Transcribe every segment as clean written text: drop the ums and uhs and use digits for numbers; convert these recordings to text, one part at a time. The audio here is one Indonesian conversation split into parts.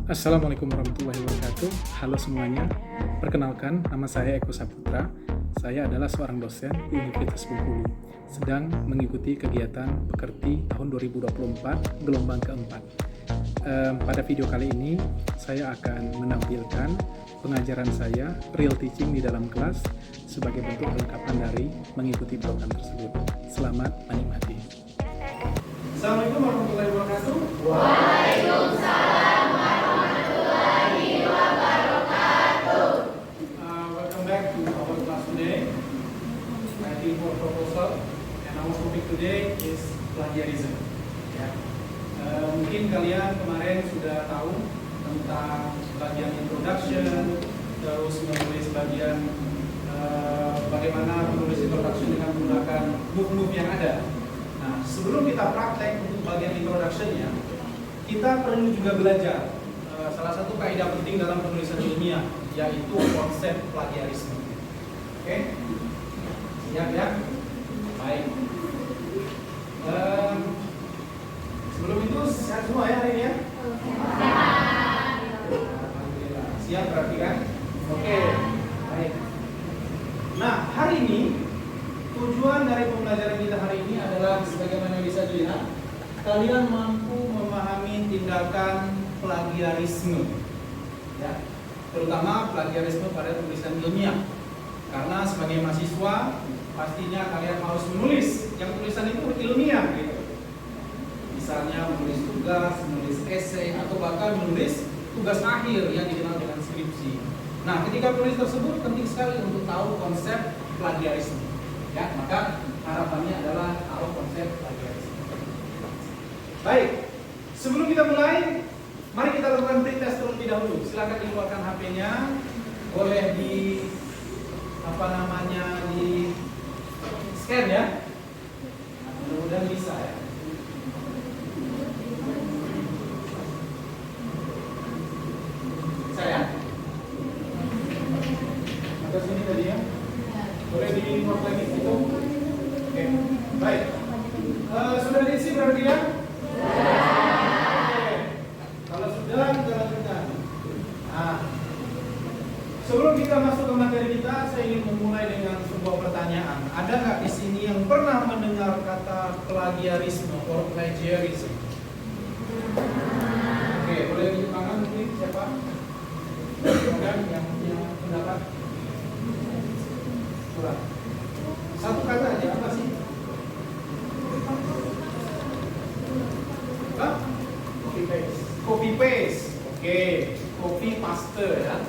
Assalamualaikum warahmatullahi wabarakatuh. Halo semuanya, perkenalkan nama saya Eko Saputra. Saya adalah seorang dosen di Universitas Bengkulu, sedang mengikuti kegiatan Pekerti tahun 2024 gelombang keempat. Pada video kali ini, saya akan menampilkan pengajaran saya real teaching di dalam kelas sebagai bentuk kelengkapan dari mengikuti program tersebut. Selamat menikmati. Assalamualaikum warahmatullahi wabarakatuh. Waalaikumsalam warahmatullahi wabarakatuh. Welcome back to our class today. Writing for proposal, and our topic today is plagiarism. Ya. Mungkin kalian kemarin sudah tahu tentang bagian introduction, terus menulis bagian bagaimana menulis introduction dengan menggunakan move-move yang ada. Nah, sebelum kita praktek untuk bagian introduction-nya, kita perlu juga belajar salah satu kaidah penting dalam penulisan ilmiah, yaitu konsep plagiarisme. Oke? Siap ya? Baik. Sebelum itu sehat semua ya hari ini ya? Alhamdulillah. Siap berarti kan? Oke. Baik. Nah, hari ini tujuan dari pembelajaran kita hari ini adalah sebagaimana bisa dilihat, kalian mampu memahami tindakan plagiarisme, ya, terutama plagiarisme pada tulisan ilmiah. Karena sebagai mahasiswa pastinya kalian harus menulis yang tulisan itu ilmiah, gitu. Misalnya menulis tugas, menulis esai, atau bahkan menulis tugas akhir yang dikenal dengan skripsi. Nah, ketika menulis tersebut penting sekali untuk tahu konsep plagiarisme. Ya, maka harapannya adalah tahu konsep plagiarisme. Baik, sebelum kita mulai, mari kita lakukan pretest terlebih dahulu. Silakan dikeluarkan HP-nya, boleh di di scan ya. Nah, mudah-mudahan bisa ya. Saya atas sini tadi ya. Boleh di-note lagi gitu? Oke, baik. Sudah diisi berarti ya? Oke. Kalau sudah, kita lanjutkan. Nah, sebelum kita masuk ke materi kita, saya ingin memulai dengan sebuah pertanyaan. Ada nggak di sini yang pernah mendengar kata plagiarisme or plagiarism? Oke, boleh tunjuk tangan mungkin siapa? Silakan yang punya pendapat. Satu kata aja, apa sih? Hah? Copy paste. Copy paste. Oke, copy paste ya.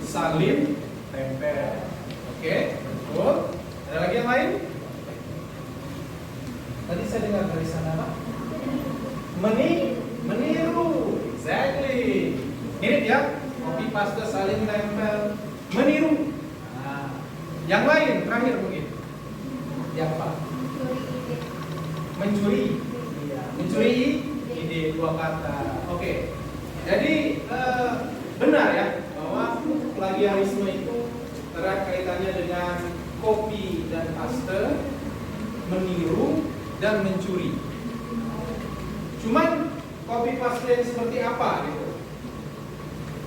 Salin, tempel. Oke, betul. Ada lagi yang lain? Tadi saya dengar dari sana apa? Meniru. Exactly. Mirip ya? Copy paste, salin, tempel, meniru. Yang lain terakhir mungkin. Ya apa? Mencuri. Iya, mencuri ide, dua kata. Oke. Jadi benar ya bahwa plagiarisme itu erat kaitannya dengan copy dan paste, meniru dan mencuri. Cuman copy paste yang seperti apa gitu?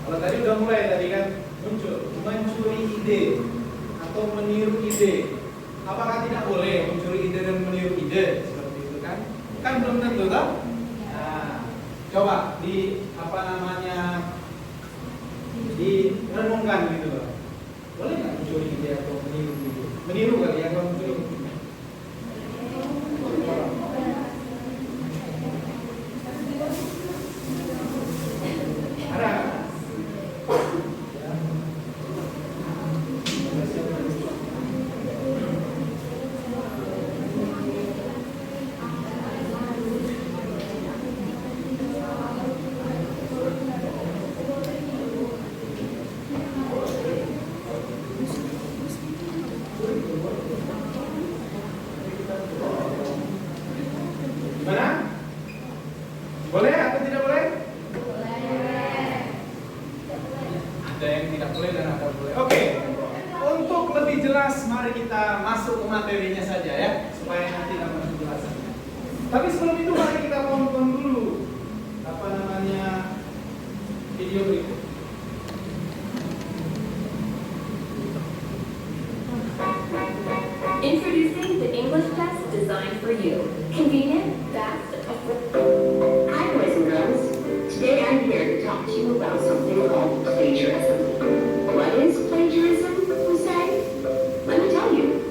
Kalau tadi udah mulai tadi kan muncul mencuri ide atau meniru ide. Apakah tidak boleh mencuri ide dan meniru ide seperti itu kan? Kan belum tentu kan? Nah, coba direnungkan gitu loh. Boleh nggak mencuri ide atau meniru ide? Meniru kali ya, kalau mencuri. Ada? Materinya saja ya, supaya nanti dapat penjelasannya. Tapi sebelum itu mari kita tonton dulu video berikut. Introducing the English test designed for you. Convenient, fast, affordable. Hi, boys and girls. Today I'm here to talk to you about something called plagiarism. What is plagiarism, you say? Let me tell you.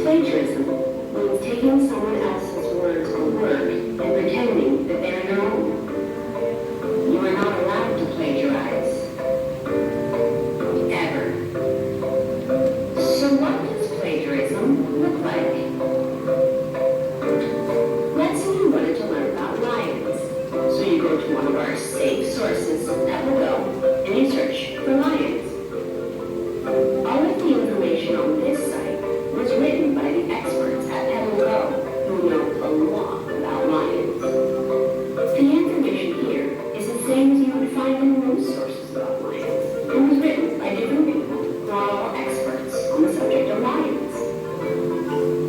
Plagiarism means taking someone else's words or work and pretending that they're your own. You are not allowed to plagiarize. Ever. So what does plagiarism look like? Let's say you wanted to learn about lions. So you go to one of our safe sources at Go and you search for lions. All of the information on this site was written by the experts at Go who know a lot about lions. The information here is the same as you would find in most sources about lions. It was written by different people who are all experts on the subject of lions.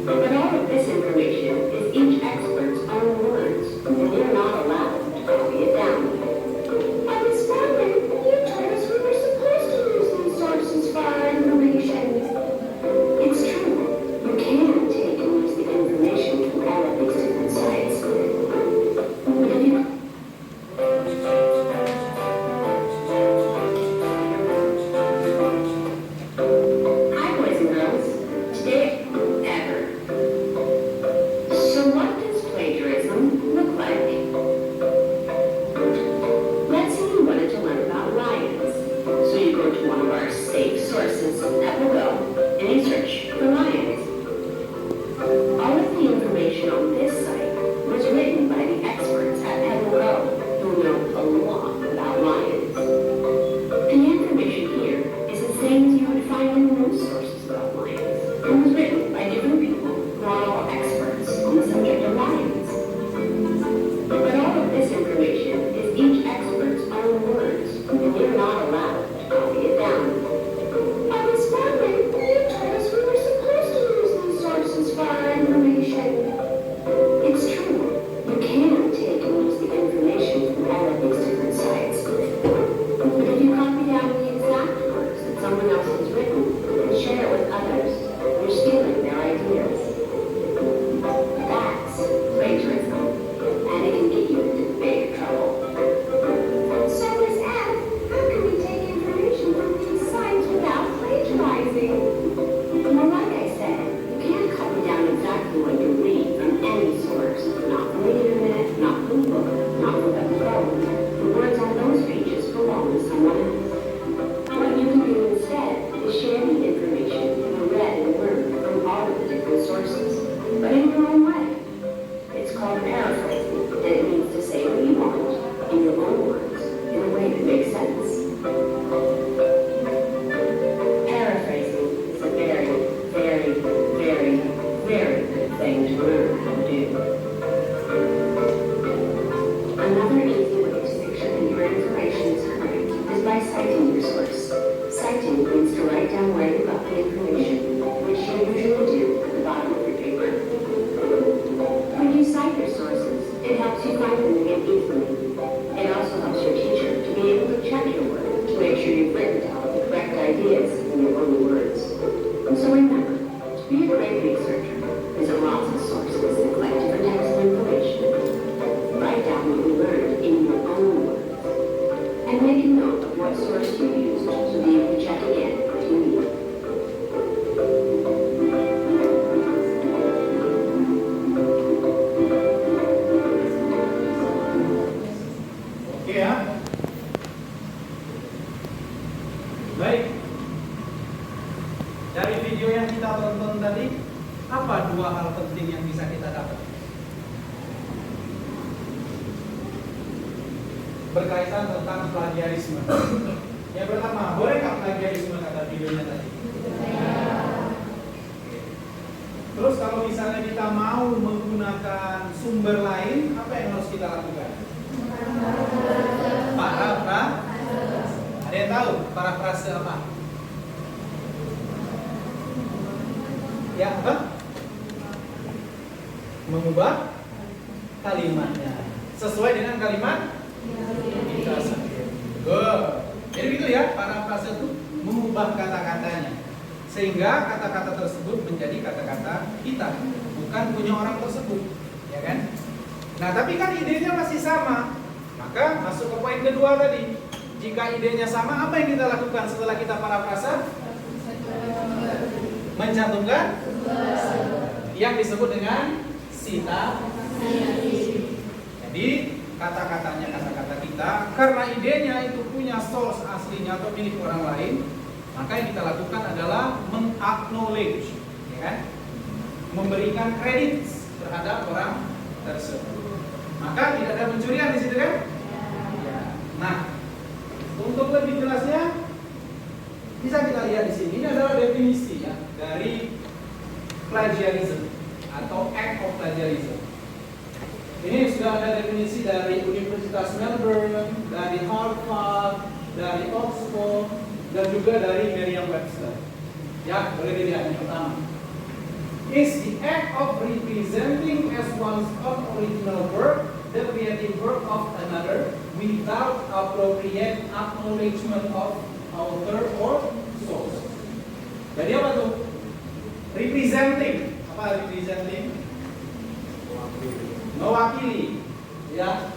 But all of this information is each expert's own words, and you're not allowed to copy it down. I was wondering, you told us we were supposed to use these sources for our information. It's true. You can take and use the information from all of these different sites. But if you Hi, boys and girls. Today, ever. So what does plagiarism look like? Let's say you wanted to learn about lions. So you go to one of our safe sources at Go and you search for lions. All of the information on this site was written by the experts at Go who know a lot about lions. The information here is the same as you would find in most sources about lions. It was written by different people who are all experts on the subject of lions. But all of this information is each expert's own words, and you're not allowed to copy it down. I was wondering, you told us we were supposed to use these sources for our information. It's true. You can take and use the information from all of these different sites. But if you copy down the exact words that someone else has written and share it with others, you're stealing their ideas. That's plagiarism, and it can get you into big trouble. So Miss F, how can we take information from these sites without plagiarizing? Well, like I said, you can't copy down exactly what you read from any source. Not from the internet, not from books, not from the phone. The words on those pages belong to someone else. What you can do instead is share the information you read and learned from all of the different sources, but in your own way. It's called paraphrasing, and it means to say what you want in your own words, in a way that makes sense. Paraphrasing is a very, very, very, very good thing to learn how to do. Another easy way to make sure that your information is correct is by citing your source. Citing means to write down where you got the information, which you usually do at the bottom of your paper. When you cite your sources, it helps you find them again easily. It also helps your teacher to be able to check your work to make sure you've written down the correct ideas in your own words. And so remember, to be a great researcher, visit lots of sources and collect different types of information. Write down what you learned in your own words. And make a note of what source you used to be able to check again if you need. Oke ya. Baik. Dari video yang kita tonton tadi, apa dua hal penting yang bisa kita dapat? Berkaitan tentang plagiarisme. Yang pertama, bolehkah plagiarisme kata videonya tadi? Terus kalau misalnya kita mau menggunakan sumber lain, apa yang harus kita lakukan? Parafrase. Ada yang tahu parafrase apa? Ya apa? Mengubah kalimatnya sesuai dengan kalimat kita sendiri. Sehingga kata-kata tersebut menjadi kata-kata kita, bukan punya orang tersebut, ya kan? Nah, tapi kan idenya masih sama. Maka masuk ke poin kedua tadi. Jika idenya sama, apa yang kita lakukan setelah kita parafrasa? Mencantumkan yang disebut dengan sitasi. Jadi kata-katanya kata-kata kita, karena idenya itu punya source aslinya atau milik orang lain, maka yang kita lakukan adalah meng-acknowledge, ya kan? Memberikan kredit terhadap orang tersebut. Maka tidak ada pencurian di situ kan? Ya. Nah, untuk lebih jelasnya bisa kita lihat di sini. Ini adalah definisi ya dari plagiarism atau act of plagiarism. Ini sudah ada definisi dari Universitas Melbourne, dari Harvard, dari Oxford, dan juga dari Merriam-Webster. Ya, boleh dilihat yang pertama. Is the act of representing as one's own original work the creative work of another without appropriate acknowledgement of author or source. Jadi apa tuh? Representing. Apa representing? Mewakili. Ya.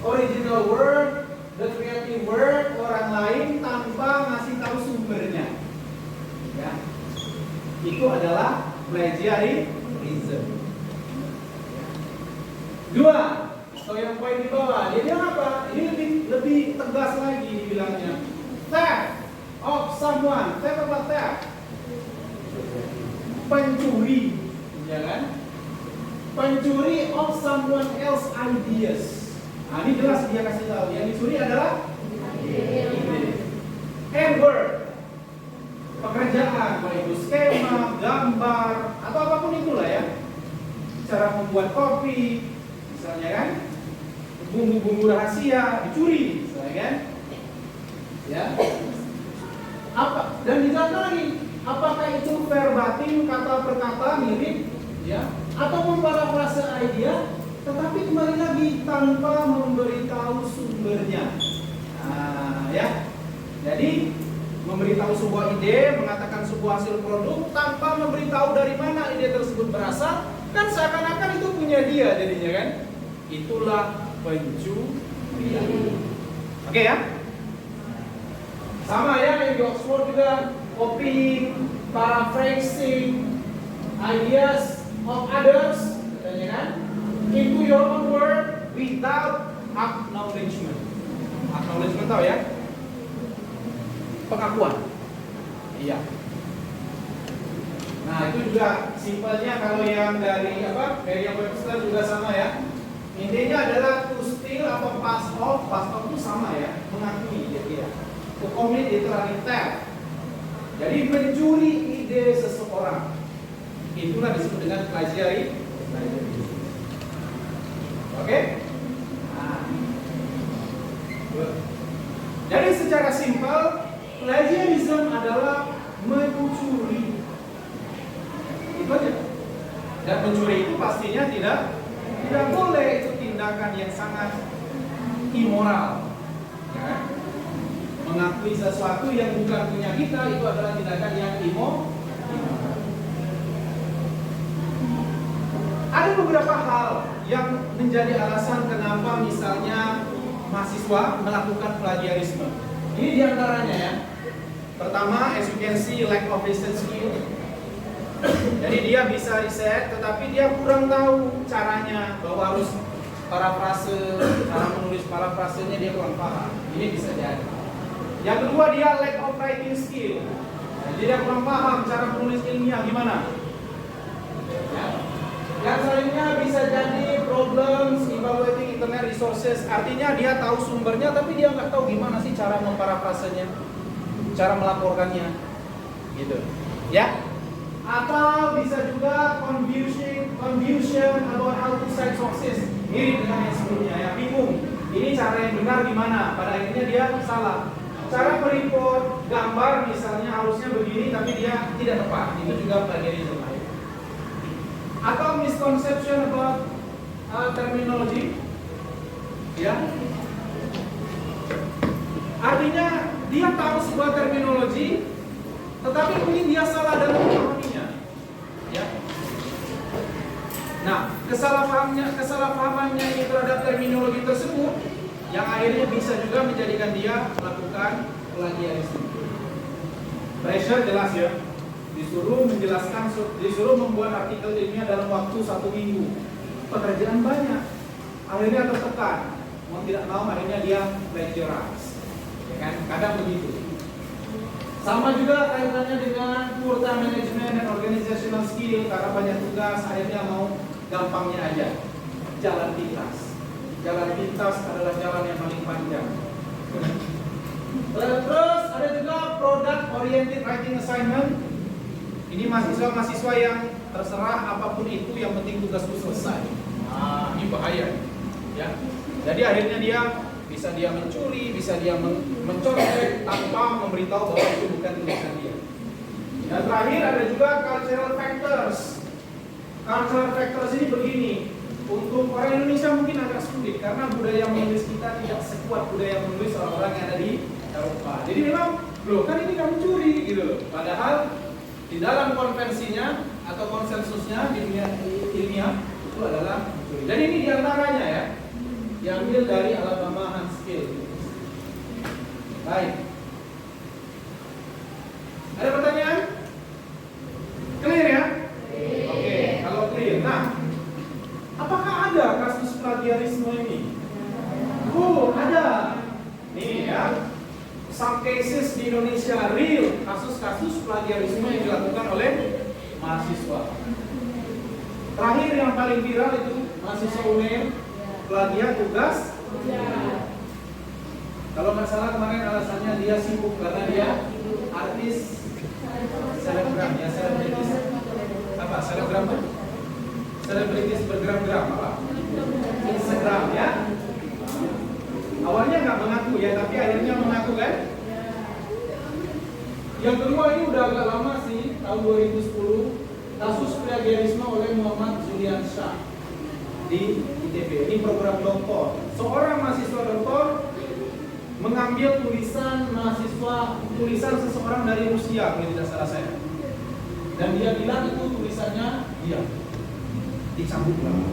Original work, the creative work orang lain tanpa ngasih tahu sumbernya. Ya. Itu adalah plagiarism. Dua, atau yang poin di bawah, dia bilang apa? Ini lebih tegas lagi dibilangnya. Theft of someone. Theft apa theft? Pencuri, ya kan? Pencuri of someone else ideas. Nah, ini jelas dia kasih tahu. Yang dicuri adalah ide. And work. Pekerjaan, baik itu skema, gambar, atau apapun itulah ya. Cara membuat kopi, misalnya kan, bumbu-bumbu rahasia dicuri, misalnya kan, ya. Apa? Dan dijelaskan lagi, apakah itu verbatim kata per kata mirip, ya, atau memparafrase idea, tetapi kembali lagi tanpa memberitahu sumbernya. Nah, ya. Jadi memberitahu sebuah ide, mengatakan sebuah hasil produk tanpa memberitahu dari mana ide tersebut berasal, kan seakan-akan itu punya dia jadinya kan? Itulah pencurian. Oke ya? Sama ya yang di Oxford juga, copying, paraphrasing ideas of others, katanya kan? Into your own word without acknowledgement. Acknowledgement tahu ya? Pengakuan. Iya. Nah, itu juga simpelnya kalau yang dari apa? Dari yang Webster juga sama ya. Intinya adalah to steal atau pass off itu sama ya, mengakui ya. To commit literally theft. Jadi mencuri ide seseorang. Itulah disebut dengan plagiarism. Oke? Nah. Jadi secara simpel plagiarism adalah mencuri. Itu aja. Dan mencuri itu pastinya tidak boleh, itu tindakan yang sangat immoral. Ya. Mengakui sesuatu yang bukan punya kita itu adalah tindakan yang immoral. Ada beberapa hal yang menjadi alasan kenapa misalnya mahasiswa melakukan plagiarisme. Ini diantaranya ya. Pertama, as you can see, lack of research skill. Jadi dia bisa riset, tetapi dia kurang tahu caranya, bahwa harus parafrase, cara menulis parafrasenya dia kurang paham. Ini bisa jadi. Yang kedua, dia lack of writing skill. Jadi dia kurang paham cara menulis ilmiah gimana. Ya. Yang selanjutnya bisa jadi problems evaluating internet resources. Artinya dia tahu sumbernya, tapi dia nggak tahu gimana sih cara memparafrasenya, cara melaporkannya, gitu. Ya. Atau bisa juga confusion about how to cite sources. Mirip dengan yang sebelumnya ya, bingung. Ini cara yang benar gimana? Pada akhirnya dia salah. Cara mereport gambar misalnya harusnya begini, tapi dia tidak tepat. Itu juga plagiarism. Atau misconception about terminology. Ya. Artinya dia tahu sebuah terminologi, tetapi mungkin dia salah dalam memahaminya. Ya. Nah, kesalahpahamannya ini terhadap terminologi tersebut yang akhirnya bisa juga menjadikan dia melakukan plagiarisme. Pressure jelas ya. Disuruh membuat artikel ilmiah dalam waktu 1 minggu. Pekerjaan banyak. Akhirnya tertekan. Mau tidak mau akhirnya dia plagiarize. Ya kan? Kadang begitu. Sama juga kaitannya dengan poor time management dan organizational skill, karena banyak tugas akhirnya mau gampangnya aja. Jalan pintas. Jalan pintas adalah jalan yang paling panjang. Terus ada juga product oriented writing assignment. Ini mahasiswa yang terserah apapun itu, yang penting tugasku selesai. Nah, ini bahaya. Ya. Jadi akhirnya dia bisa mencuri, bisa dia mencontek tanpa memberitahu bahwa itu bukan tulisan dia. Dan terakhir ada juga cultural factors. Cultural factors ini begini, untuk orang Indonesia mungkin agak sulit karena budaya menulis kita tidak sekuat budaya menulis orang-orang yang ada di Eropa. Jadi memang, loh kan ini kamu curi gitu loh. Padahal di dalam konvensinya atau konsensusnya di dunia ilmiah itu adalah mencuri. Dan ini diantaranya ya, diambil dari Alabama Huntsville. Baik. Ada pertanyaan? Clear ya? Oke, kalau clear. Nah, apakah ada kasus plagiarisme ini? Oh, ada. Nih ya. Some cases di Indonesia real, kasus-kasus plagiarisme yang dilakukan oleh mahasiswa. Terakhir yang paling viral itu mahasiswa UNER plagiat tugas. Kalau nggak salah kemarin alasannya dia sibuk karena dia artis selebgram ya, selebritis apa? Selebgram apa? Selebritis bergram-gram apa? Instagram ya. Awalnya nggak mengaku ya, tapi akhirnya mengaku kan. Yang kedua ini udah agak lama sih, tahun 2010, kasus plagiarisme oleh Muhammad Julian Shah di ITB. Ini program doktor. Seorang mahasiswa doktor mengambil tulisan seseorang dari Rusia, kalau tidak salah saya. Dan dia bilang itu tulisannya dia. Dicambuk lagi.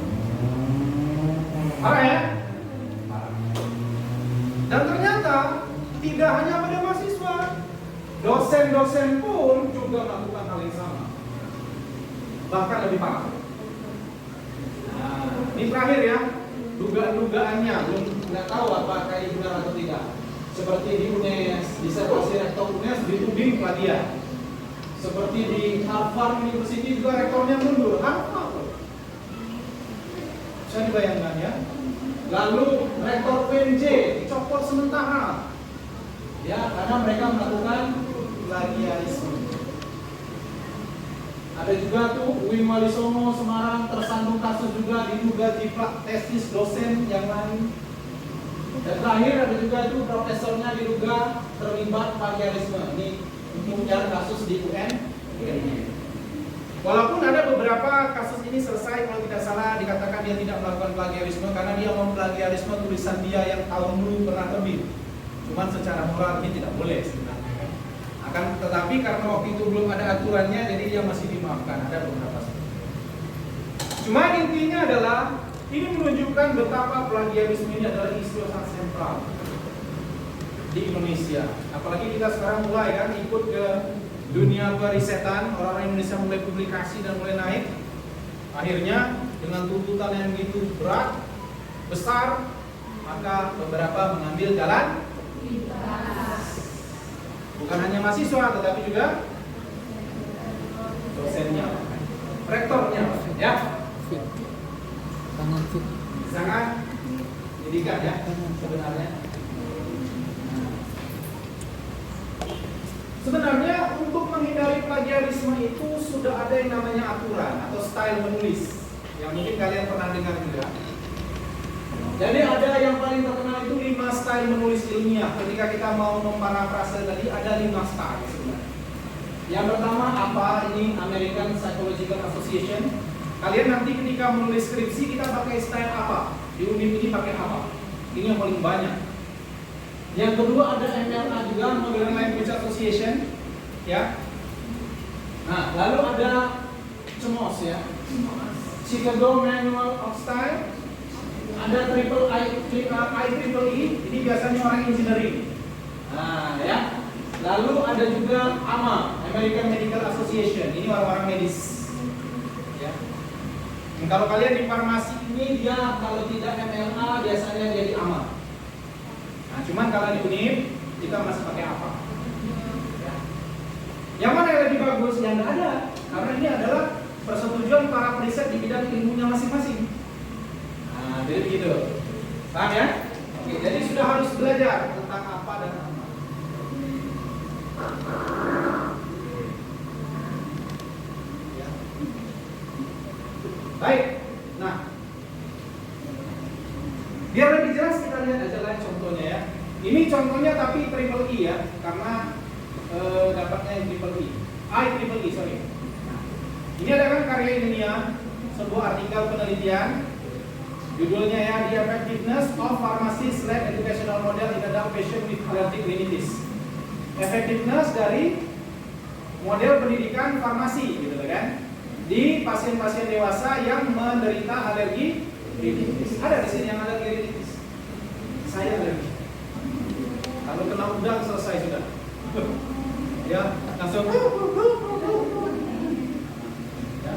Parah ya? Dan ternyata tidak hanya pada mahasiswa, dosen-dosen pun juga melakukan hal yang sama. Bahkan lebih parah. Nah, ini terakhir ya, dugaan-dugaannya belum nggak tahu apakah ini benar atau tidak. Seperti di UNES, disertasi rektor UNES dituding plagiat. Seperti di Harvard University juga rektornya mundur. Harvard. Bisa dibayangkan ya. Lalu rektor PNJ dicopot sementara. Ya, karena mereka melakukan plagiarisme. Ada juga tuh UIN Walisono Semarang tersandung kasus juga diduga jiplak tesis dosen yang lain. Dan terakhir ada juga itu profesornya diduga terlibat plagiarisme. Ini umumnya kasus di UN. Walaupun ada beberapa kasus ini selesai, kalau tidak salah dikatakan dia tidak melakukan plagiarisme karena dia memplagiarisme tulisan dia yang tahun dulu pernah terbit. Cuman secara moral ini tidak boleh sebenarnya. Tetapi karena waktu itu belum ada aturannya, jadi dia masih dimaafkan. Ada beberapa. Cuma intinya adalah ini menunjukkan betapa plagiarisme ini adalah isu yang sangat sentral di Indonesia. Apalagi kita sekarang mulai kan ikut ke dunia perisetan, orang-orang Indonesia mulai publikasi dan mulai naik. Akhirnya dengan tuntutan yang begitu berat, besar, maka beberapa mengambil jalan bukan hanya mahasiswa, tetapi juga dosennya, rektornya, ya. Sangat didikan ya sebenarnya. Sebenarnya untuk menghindari plagiarisme itu sudah ada yang namanya aturan atau style menulis yang mungkin kalian pernah dengar juga. Jadi ada yang paling terkenal itu 5 style menulis ilmiah. Ketika kita mau memparafrase tadi ada 5 style sebenarnya. Yang pertama apa? Ini American Psychological Association. Kalian nanti ketika menulis skripsi kita pakai style apa? Di UNIF ini pakai apa? Ini yang paling banyak. Yang kedua ada MLA juga, Modern Language Association, ya. Nah, lalu ada CMOS ya, Chicago Manual of Style. Ada IEEE, ini biasanya orang engineering. Nah, ya. Lalu ada juga AMA, American Medical Association. Ini orang-orang medis. Ya. Dan kalau kalian di farmasi ini dia kalau tidak MLA biasanya dia di AMA. Nah, cuman kalau di UNIF kita masih pakai apa? Ya. Yang mana yang lebih bagus? Yang nggak ada, karena ini adalah persetujuan para periset di bidang ilmunya masing-masing. Nah, jadi begitu. Paham ya? Oke, jadi sudah harus belajar tentang apa dan apa. Ya. Baik. Nah, biar lebih jelas kita lihat aja lah contohnya ya. Ini contohnya tapi triple E ya, karena dapatnya yang triple E. IEEE, sorry. Nah, ini ada kan karya ilmiah, sebuah artikel penelitian. Judulnya ya, The Effectiveness of Pharmacist Lab Educational Model in Adult Patient with Allergic Rhinitis. Effectiveness dari model pendidikan farmasi gitu kan, di pasien-pasien dewasa yang menderita alergi rhinitis. Ada di sini yang alergi rhinitis? Saya alergi. Kalau kena udang selesai sudah. Ya, langsung. Ya.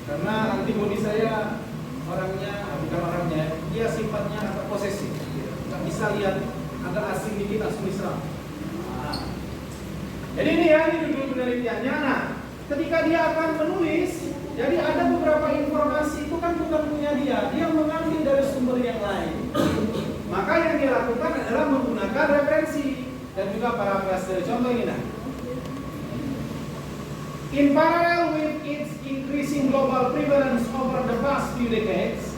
Karena antibodi saya bukan orangnya, dia sifatnya agak posesif, nggak bisa lihat agak asing dikit langsung diserang. Nah. Jadi ini ya, ini judul penelitiannya. Nah, ketika dia akan menulis, jadi ada beberapa informasi itu kan bukan punya dia mengambil dari sumber yang lain. Maka yang dia lakukan adalah menggunakan referensi dan juga parafrase. Contoh ini nah. In parallel with its increasing global prevalence over the past few decades,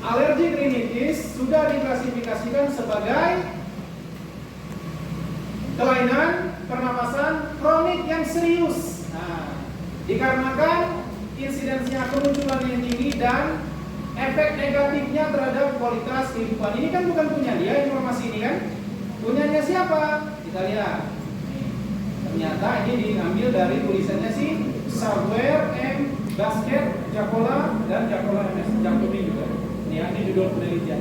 allergic rhinitis sudah diklasifikasikan sebagai kelainan pernapasan kronik yang serius. Nah, dikarenakan insidensinya kemunculan yang tinggi dan efek negatifnya terhadap kualitas kehidupan. Ini kan bukan punya dia informasi ini kan? Punyanya siapa? Kita lihat. Ternyata ini diambil dari tulisannya si Saguer M. Basket, Jacola dan Jacola MS. Jacobi juga. Ini judul penelitian.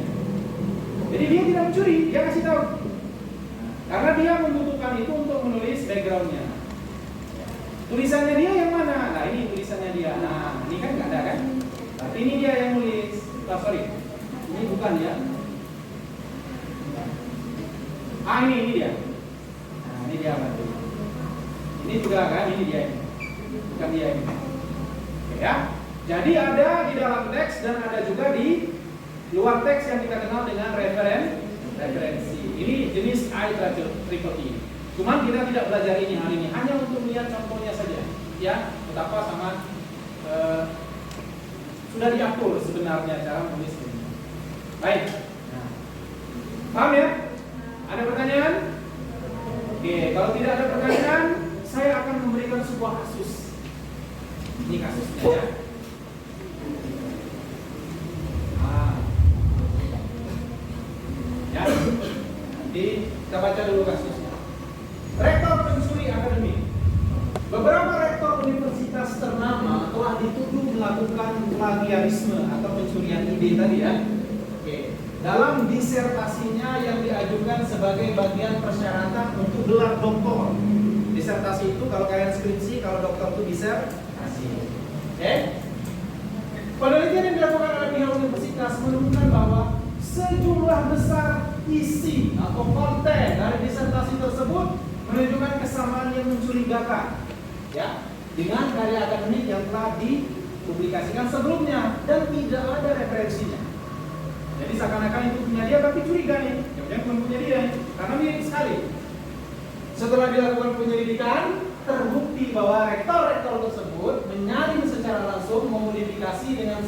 Jadi dia tidak mencuri, dia kasih tahu. Karena dia membutuhkan itu untuk menulis backgroundnya. Tulisannya dia yang mana? Nah ini tulisannya dia. Nah ini kan nggak ada kan? Tapi ini dia yang nulis. Sorry, ini bukan ya. Ini dia. Nah ini dia apa? Ini juga kan, ini dia ini. Bukan dia ini. Oke ya. Jadi ada di dalam teks dan ada juga di luar teks yang kita kenal dengan referensi. Ini jenis IEEE. Cuman kita tidak belajar ini hari ini, hanya untuk melihat contohnya saja. Ya, betapa sangat sudah diatur sebenarnya cara menulis ini. Baik. Nah. Paham ya? Ada pertanyaan? Oke, kalau tidak ada pertanyaan, saya akan memberikan sebuah kasus. Ini kasusnya ya. Ya, nanti kita baca dulu kasusnya. Rektor pencuri akademik. Beberapa rektor universitas ternama telah dituduh melakukan plagiarisme atau pencurian ide tadi ya. Oke. Dalam disertasinya yang diajukan sebagai bagian persyaratan untuk gelar doktor. Disertasi itu kalau kalian skripsi, kalau doktor itu disertasi. Oke? Penelitian yang dilakukan oleh pihak universitas menemukan bahwa sejumlah besar isi atau konten dari disertasi tersebut menunjukkan kesamaan yang mencurigakan, ya, dengan karya akademik yang telah dipublikasikan sebelumnya dan tidak ada referensinya. Jadi seakan-akan itu punya dia, tapi curiga nih, jangan bukan punya dia, karena mirip sekali. Setelah dilakukan penyelidikan, terbukti bahwa rektor-rektor tersebut menyalin secara langsung memodifikasi dengan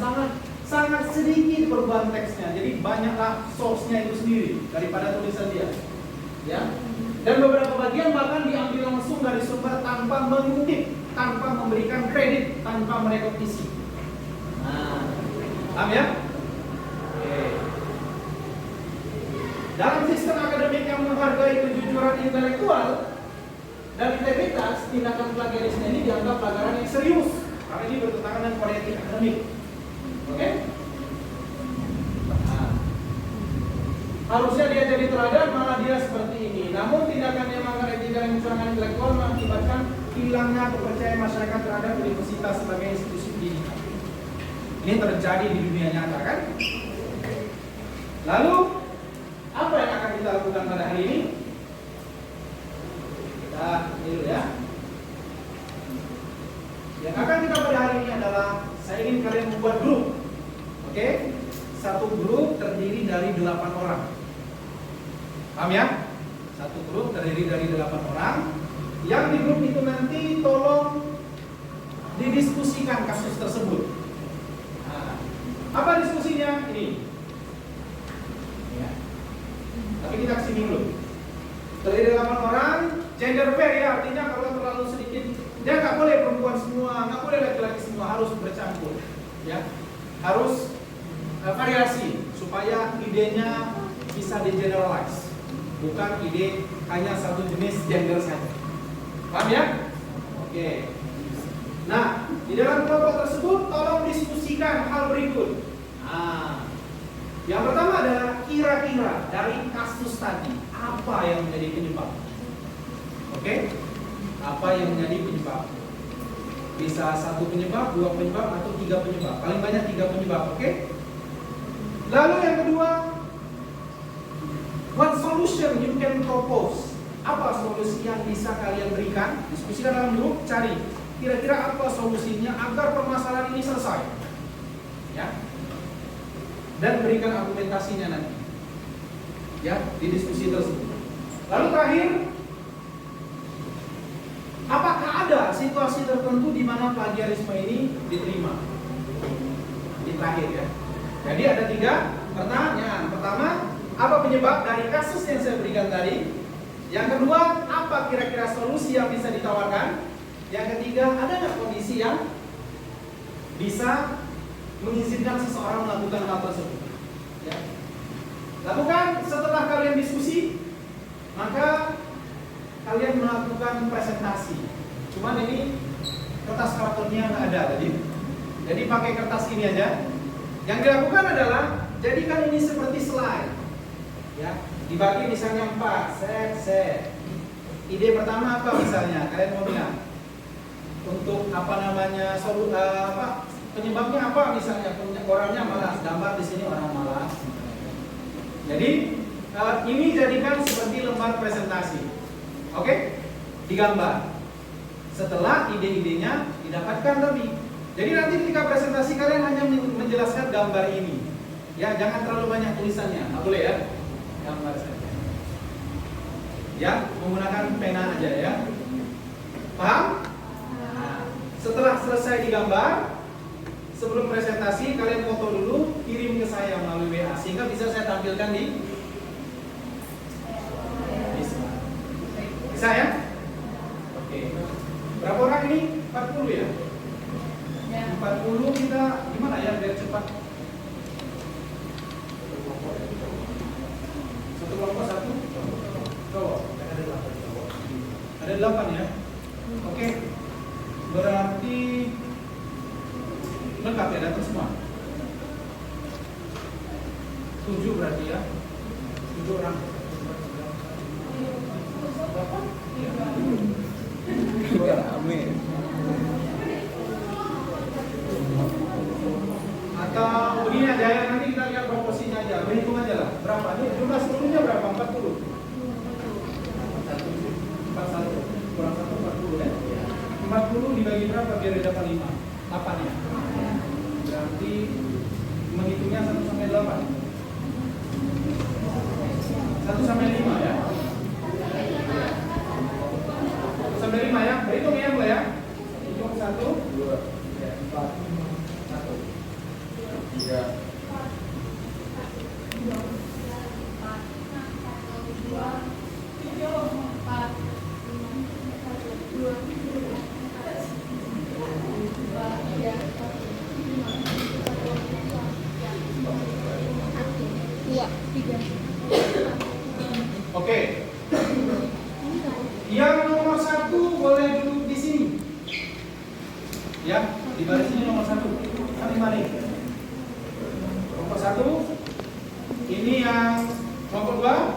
sangat sedikit perubahan teksnya. Jadi banyaklah source-nya itu sendiri daripada tulisan dia. Ya. Dan beberapa bagian bahkan diambil langsung dari sumber tanpa mengutip, tanpa memberikan kredit, tanpa merekopisi. Nah, paham ya? Oke. Dalam sistem akademik yang menghargai kejujuran intelektual, Dan integritas, tindakan plagiarisme ini dianggap pelanggaran yang serius karena ini bertentangan dengan kode etik akademik. Oke? Nah, harusnya dia jadi teladan, malah dia seperti ini. Namun tindakan yang melanggar etika dan kecurangan intelektual mengakibatkan hilangnya kepercayaan masyarakat terhadap universitas sebagai institusi pendidikan. Ini terjadi di dunia nyata, kan? Lalu apa yang akan kita lakukan pada hari ini? Kita ini dulu ya. Yang akan kita pada hari ini adalah saya ingin kalian membuat grup. Oke? Satu grup terdiri dari 8 orang. Paham ya? Satu grup terdiri dari 8 orang. Yang di grup itu nanti tolong didiskusikan kasus tersebut. Nah, apa diskusinya? Ini. Ya. Tapi kita kesini dulu. Terdiri 8 orang, gender fair ya, artinya kalau terlalu sedikit, dia nggak boleh perempuan semua, nggak boleh laki-laki semua, harus bercampur, ya, harus variasi supaya idenya bisa di-generalize, bukan ide hanya satu jenis gender saja. Paham ya? Oke. Nah, di dalam kelompok tersebut tolong diskusikan hal berikut. Nah, yang pertama adalah kira-kira dari kasus tadi apa yang menjadi penyebab? Oke? Apa yang menjadi penyebab? Bisa 1 penyebab, 2 penyebab, atau 3 penyebab. Paling banyak 3 penyebab, oke? Lalu yang kedua, what solution you can propose? Apa solusi yang bisa kalian berikan? Diskusikan dalam grup, cari kira-kira apa solusinya agar permasalahan ini selesai. Ya. Dan berikan argumentasinya nanti. Ya, di diskusi tersebut. Lalu terakhir, apakah ada situasi tertentu di mana plagiarisme ini diterima? Ini terakhir ya. Jadi ada 3 pertanyaan. Pertama, apa penyebab dari kasus yang saya berikan tadi? Yang kedua, apa kira-kira solusi yang bisa ditawarkan? Yang ketiga, ada nggak kondisi yang bisa mengizinkan seseorang melakukan hal tersebut? Ya. Lakukan setelah kalian diskusi, maka kalian melakukan presentasi. Cuman ini kertas kartonnya nggak ada tadi. Jadi pakai kertas ini aja. Yang dilakukan adalah jadikan ini seperti slide. Ya, dibagi misalnya 4, set. Ide pertama apa misalnya? Kalian mau bilang untuk apa namanya penyebabnya apa misalnya? Orangnya malas, gambar di sini orang malas. Jadi ini jadikan seperti lembar presentasi. Oke? Digambar. Setelah ide-idenya didapatkan tadi. Jadi nanti ketika presentasi kalian hanya menjelaskan gambar ini. Ya, jangan terlalu banyak tulisannya. Nggak boleh ya. Gambar saja. Ya, menggunakan pena aja ya. Paham? Nah, setelah selesai digambar, sebelum presentasi kalian foto dulu, kirim ke saya melalui WA sehingga bisa saya tampilkan di bisa ya? Oke. Berapa orang ini? 40 ya? 40 kita gimana ya biar cepat? Satu kelompok 1 cowok. Ada 8 ya? Oke. Berarti lengkap ya, datang semua. 7 berarti ya. 7 orang. Atau begini aja ya, nanti kita lihat proporsinya aja, berhitung aja lah. Berapa? Ini jumlah seluruhnya berapa? 40. 41 kurang 1 40 ya. 40 dibagi berapa biar dapat 5? 8 ya. Berarti menghitungnya 1 sampai 8. 1 sampai 5 ya. 1 sampai 5 ya. Berhitung ya mulai ya. Hitung 1 2 4 1 3 Oke. Yang nomor 1 Ya, di baris ini nomor 1. Kami mari. Kelompok 1. Ini yang kelompok 2,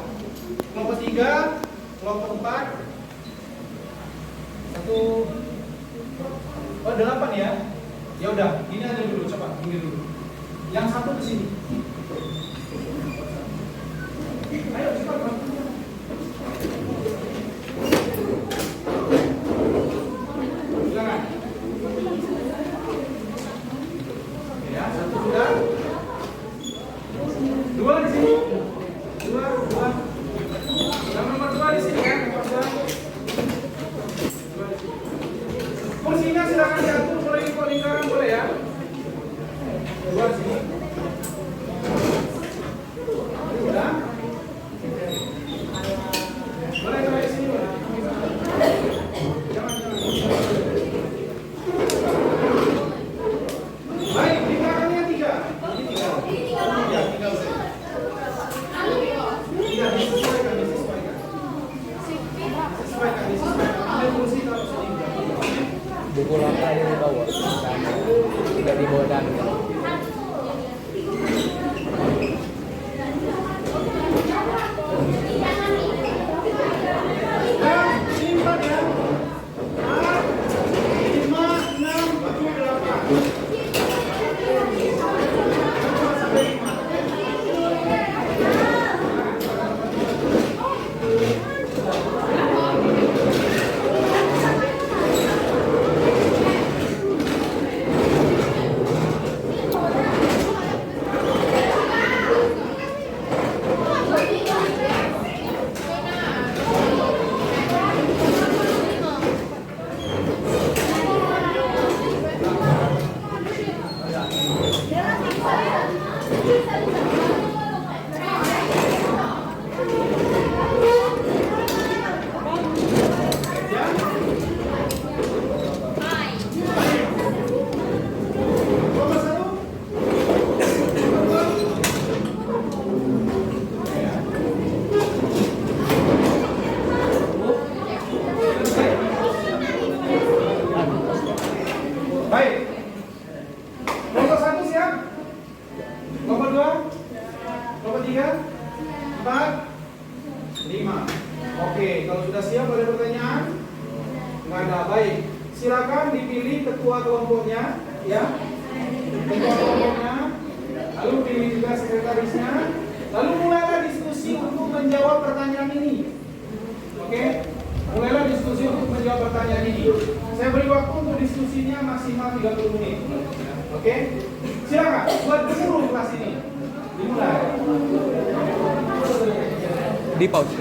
kelompok 3, kelompok 4. 1. Oh, 8 ya. Ya udah, ini aja dulu, coba ini dulu. Yang 1 ke sini. Ayo cepat, Bang. Silakan. Ya, 1 sudah. 2 di sini. 2. Yang nomor 2 di sini kan? Nomor 2. Kursinya silakan diatur, boleh ikut lingkaran boleh ya. 2 di sini. Sudah. Boleh di sini. Jangan. Baik, lingkarannya 3. Ini 3. Ya, 3. Tidak disesuaikan. Ada kursi kalau sini. Buku lama ini dibawa, tidak dibawa dan Simpan ya. 4, 5, 6, 7, 8. Baik. Kelompok 1 siap? Kelompok 2? Kelompok 3? 4? 5. Oke, kalau sudah siap ada pertanyaan? Nggak ada. Baik. Silakan dipilih ketua kelompoknya, ya. Ketua kelompoknya. Lalu pilih juga sekretarisnya. Lalu mulailah diskusi untuk menjawab pertanyaan ini. Oke? Mulailah diskusi untuk menjawab pertanyaan ini. Saya beri waktu untuk diskusinya maksimal 30 menit. Oke? Silakan buat guru kelas ini. Dimulai. di pause.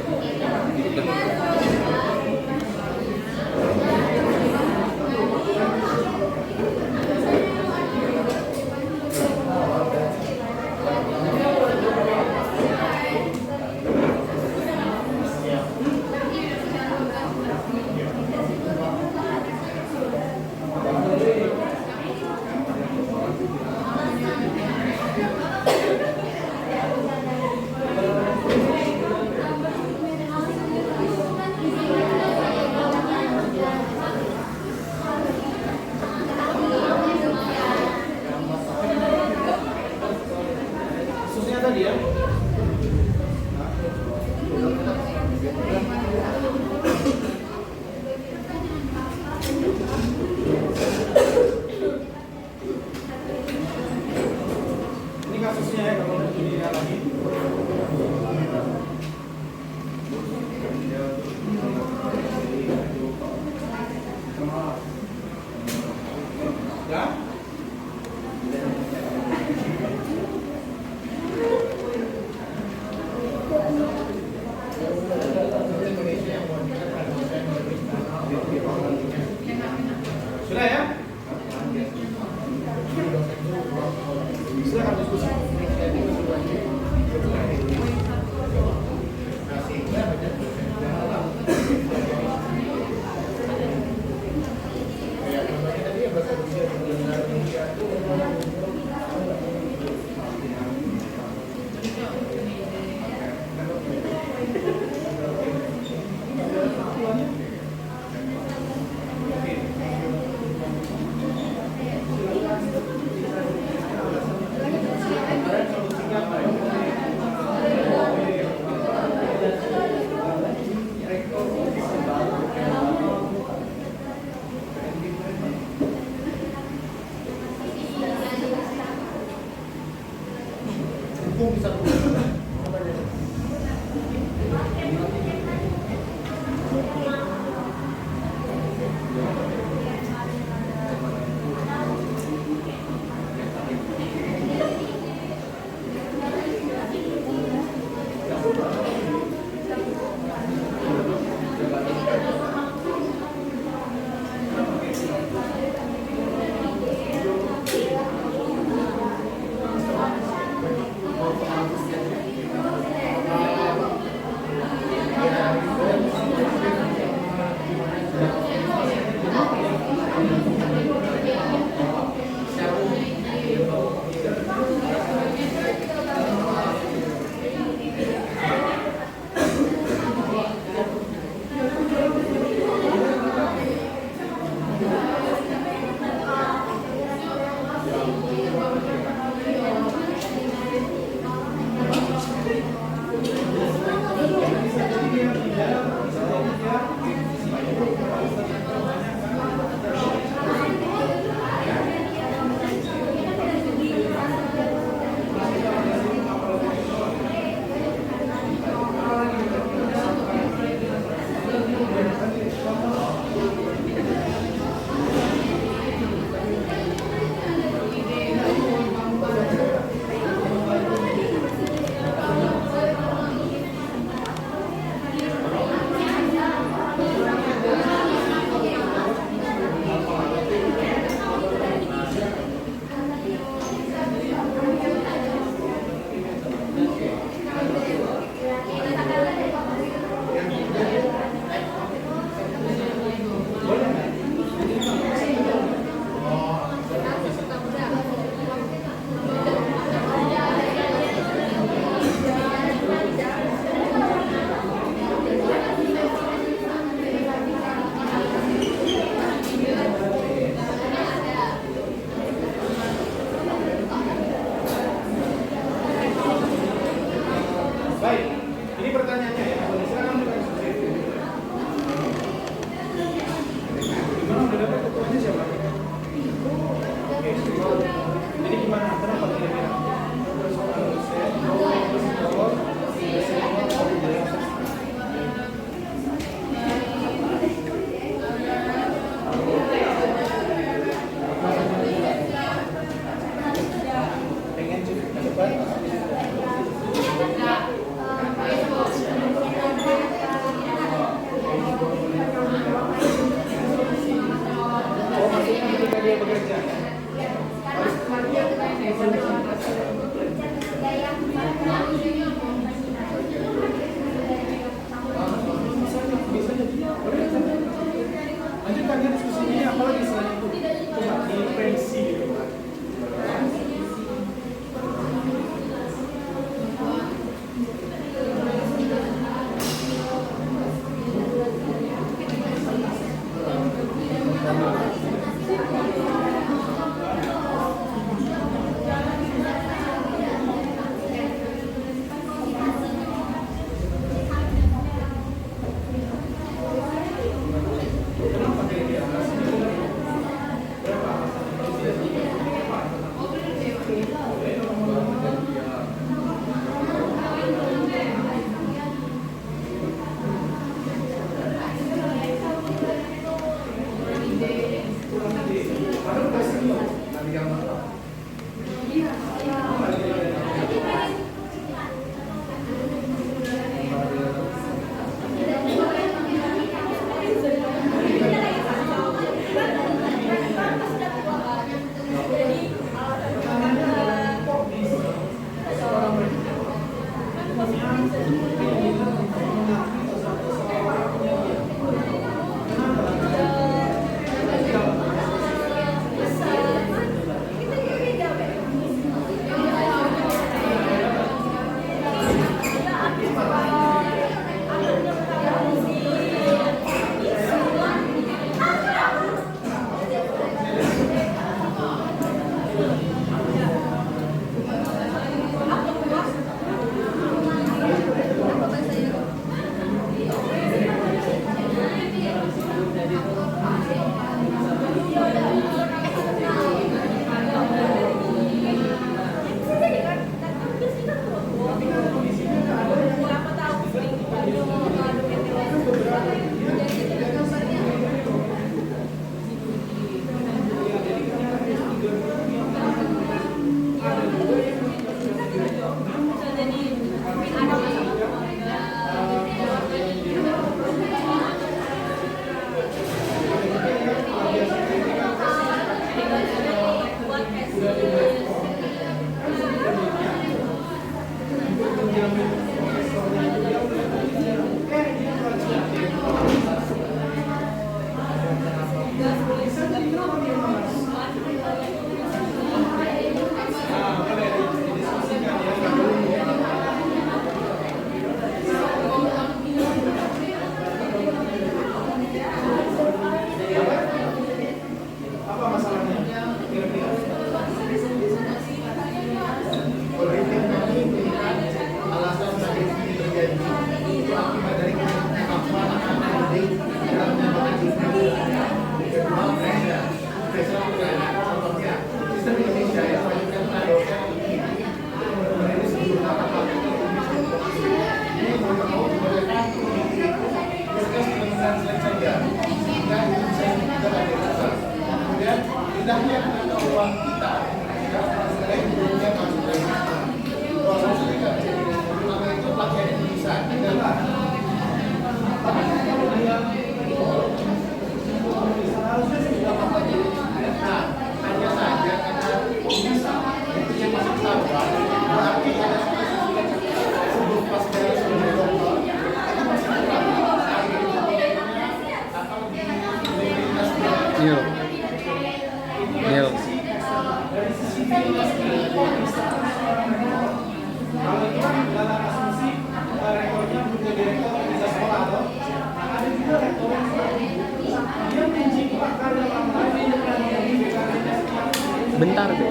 Bentar deh.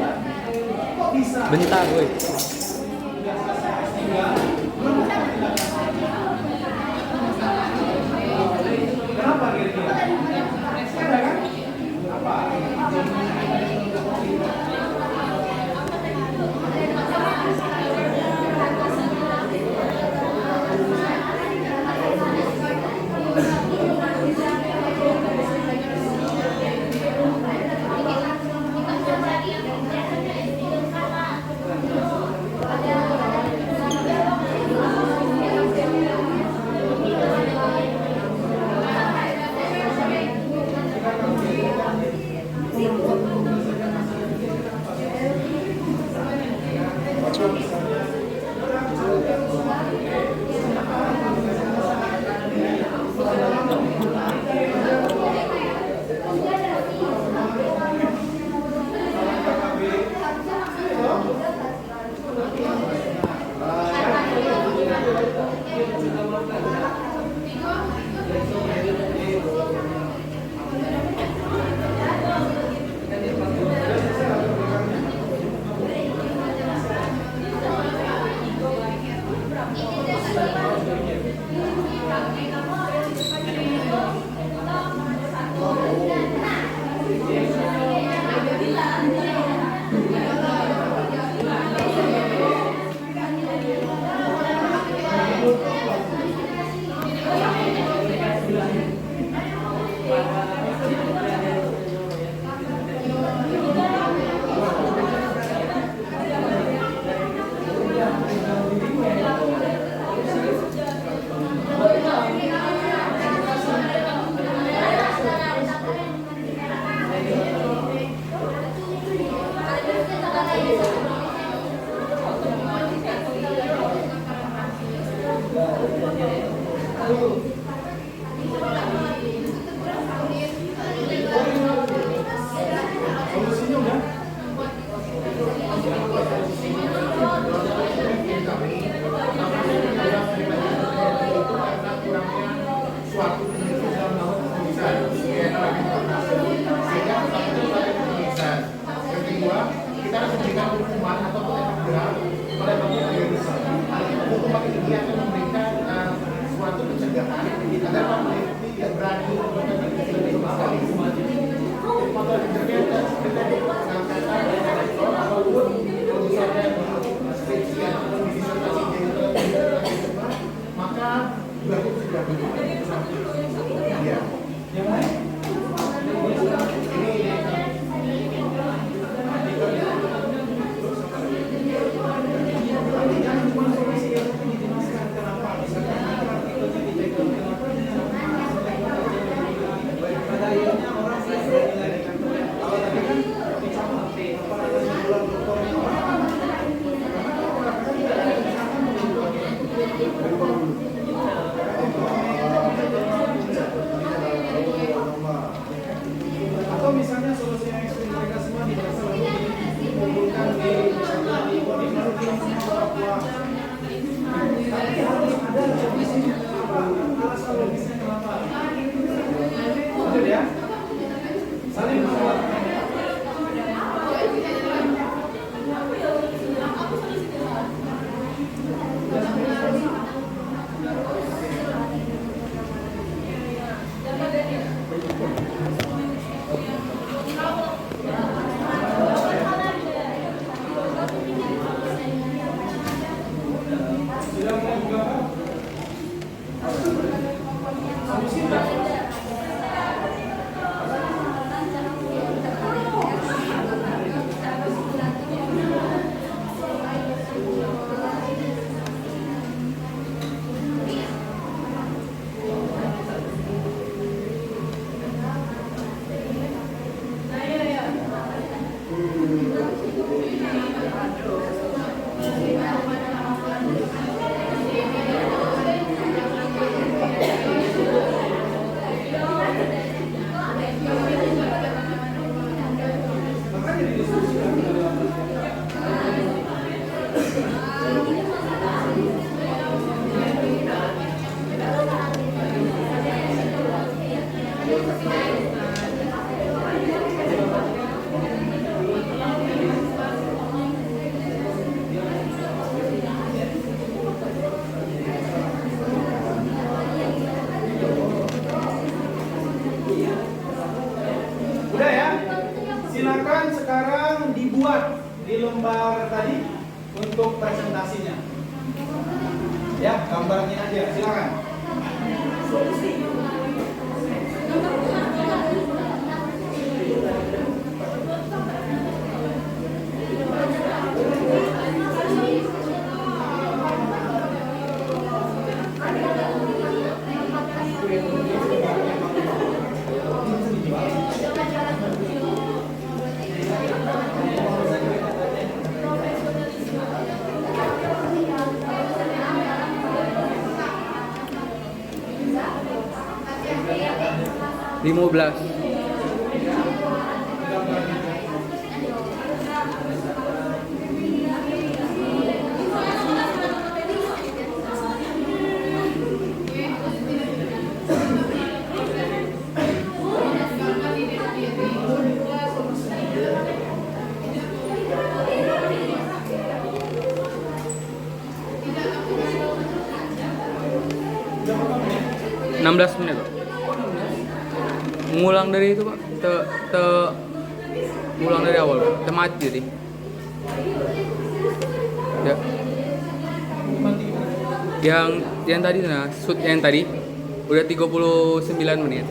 Bentar, woi. Kenapa kira-kira? Ada kan? Apa? Atau misalnya solusi yang ekstrim mereka semua dikumpulkan di tapi harus ada logisnya. Apa alasan logisnya kenapa? Betul ya? Saling menguatkan. Udah ya? Silakan sekarang dibuat di lembar tadi untuk presentasinya. Ya, gambarnya aja, silakan. Lima belas. Enam belas menit, Pak. Ngulang dari itu, Pak. Ngulang dari awal, Pak. Mati tadi. Ya. Yang tadi shoot yang tadi udah 39 menit.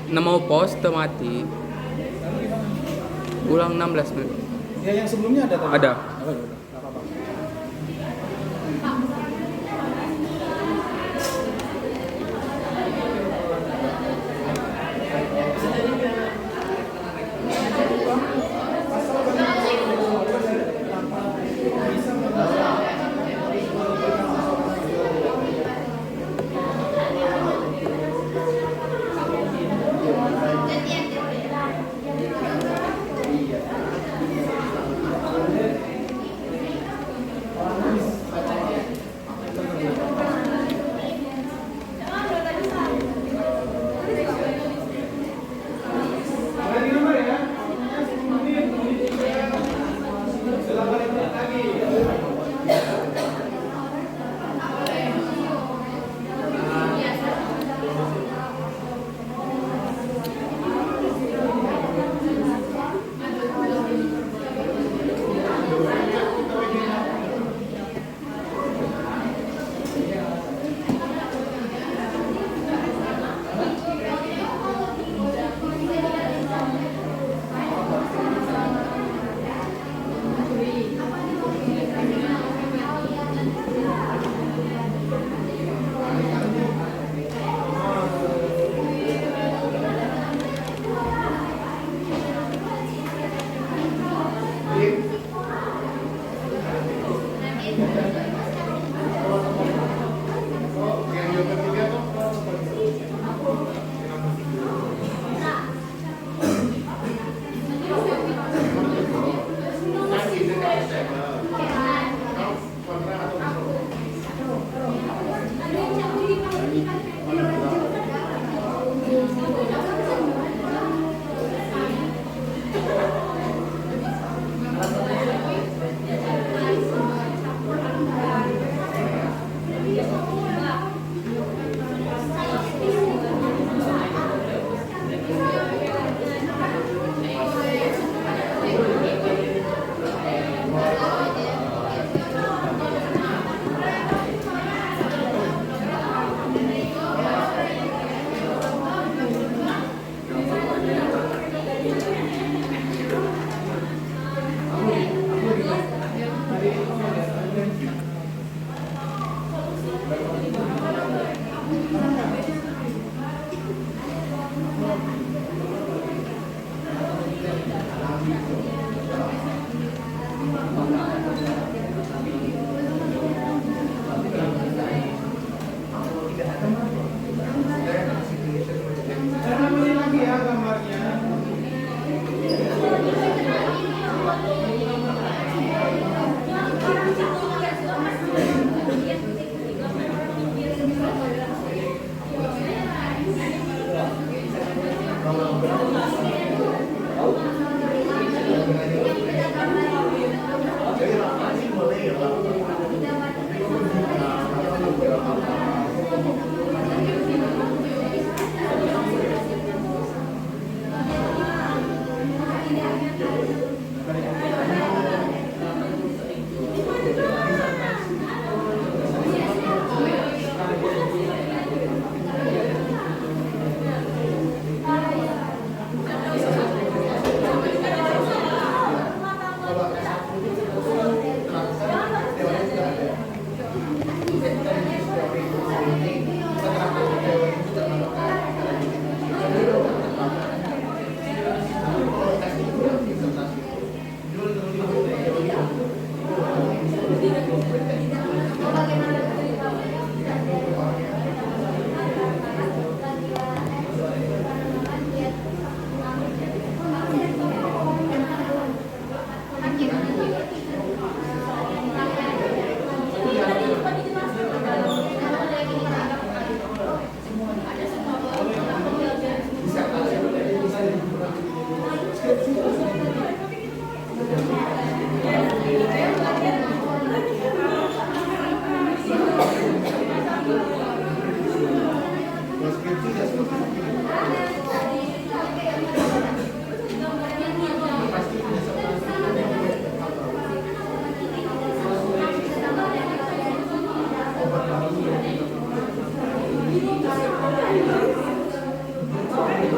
Mau pause mati. Ulang 16 menit. Ya, yang sebelumnya ada tadi? Ada. Nggak apa-apa. Oke,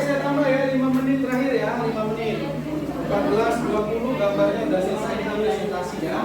saya tambah ya 5 menit terakhir ya, 5 menit. 14.20 gambarnya udah selesai kita presentasi ya.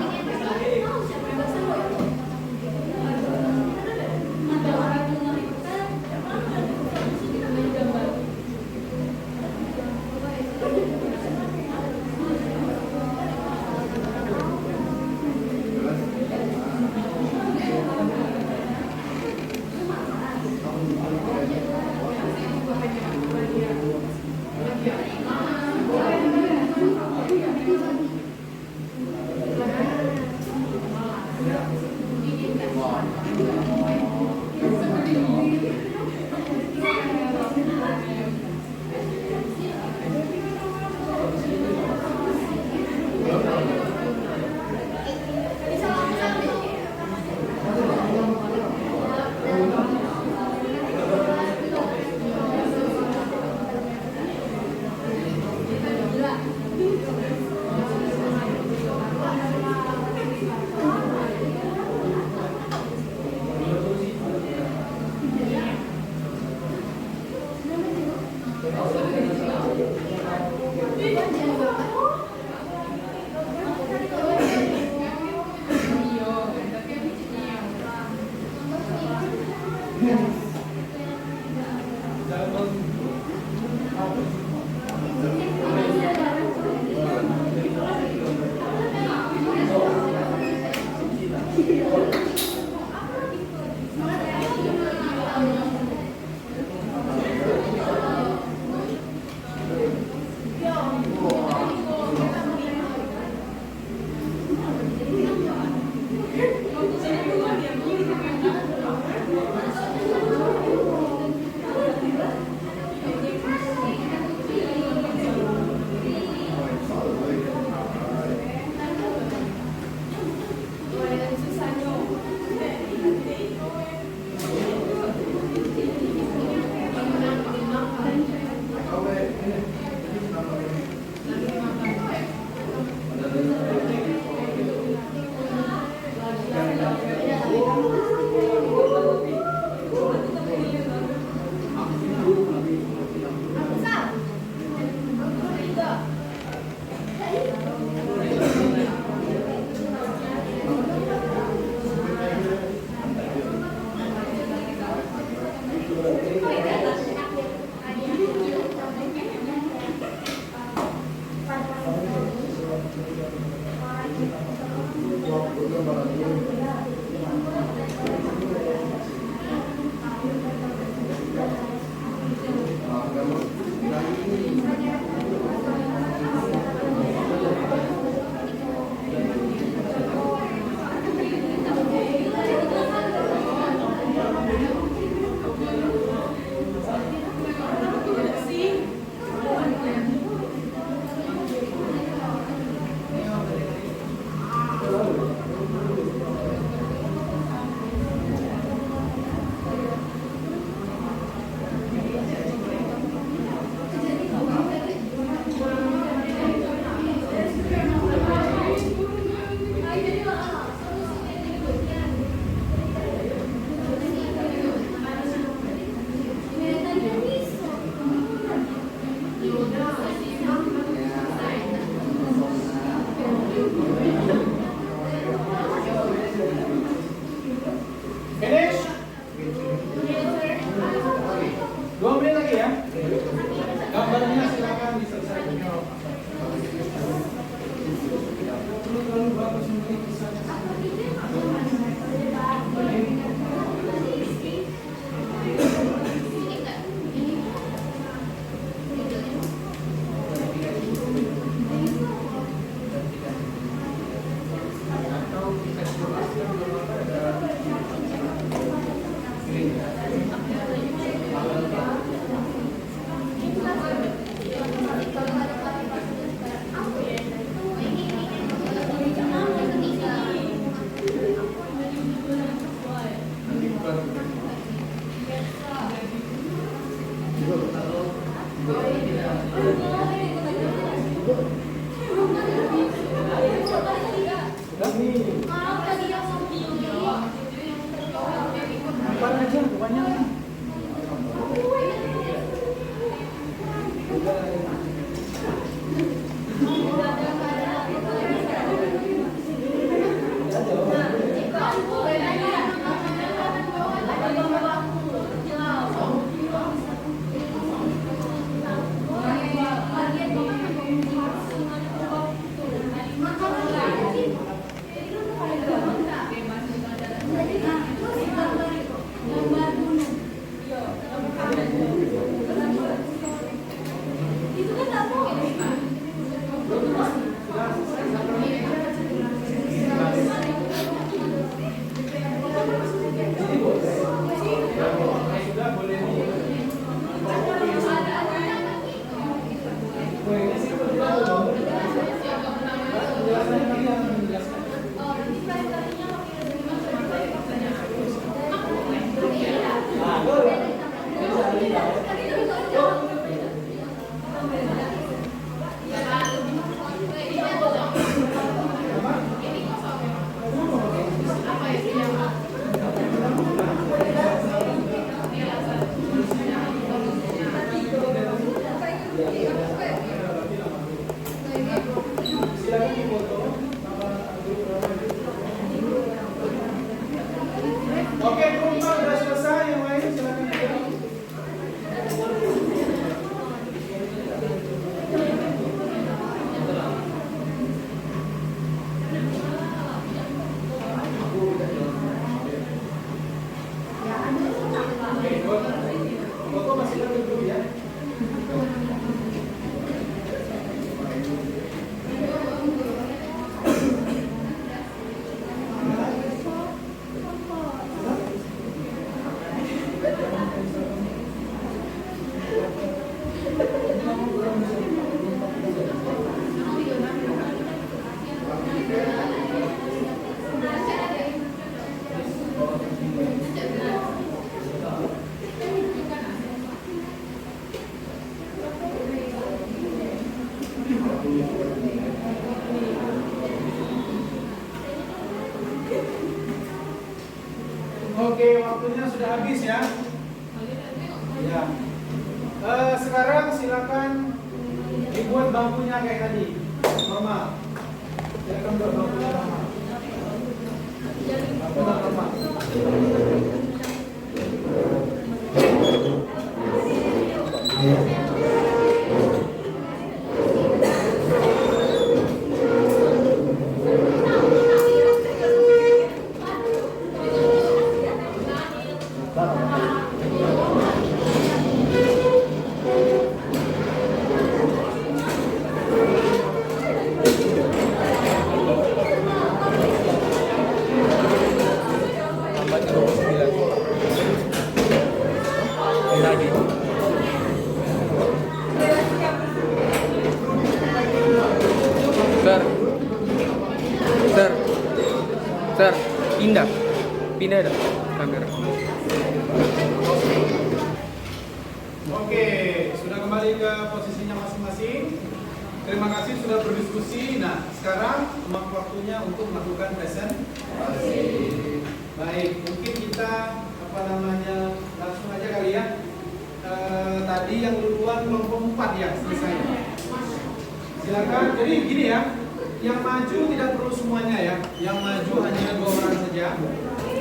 Oke, waktunya sudah habis ya. Ya. Sekarang silakan dibuat bangkunya kayak tadi, normal. Silakan buat bangkunya normal. Bangkunya normal. Lambatnya 29. Ini lagi. Sir, pindah dah kamera. Oke, sudah kembali ke posisinya masing-masing. Terima kasih sudah berdiskusi. Nah, sekarang waktunya untuk melakukan presentasi. Baik, mungkin kita langsung aja kali ya. Tadi yang duluan kelompok 4 ya selesai. Silakan. Jadi gini ya, yang maju tidak perlu semuanya ya. Yang maju hanya 2 orang saja.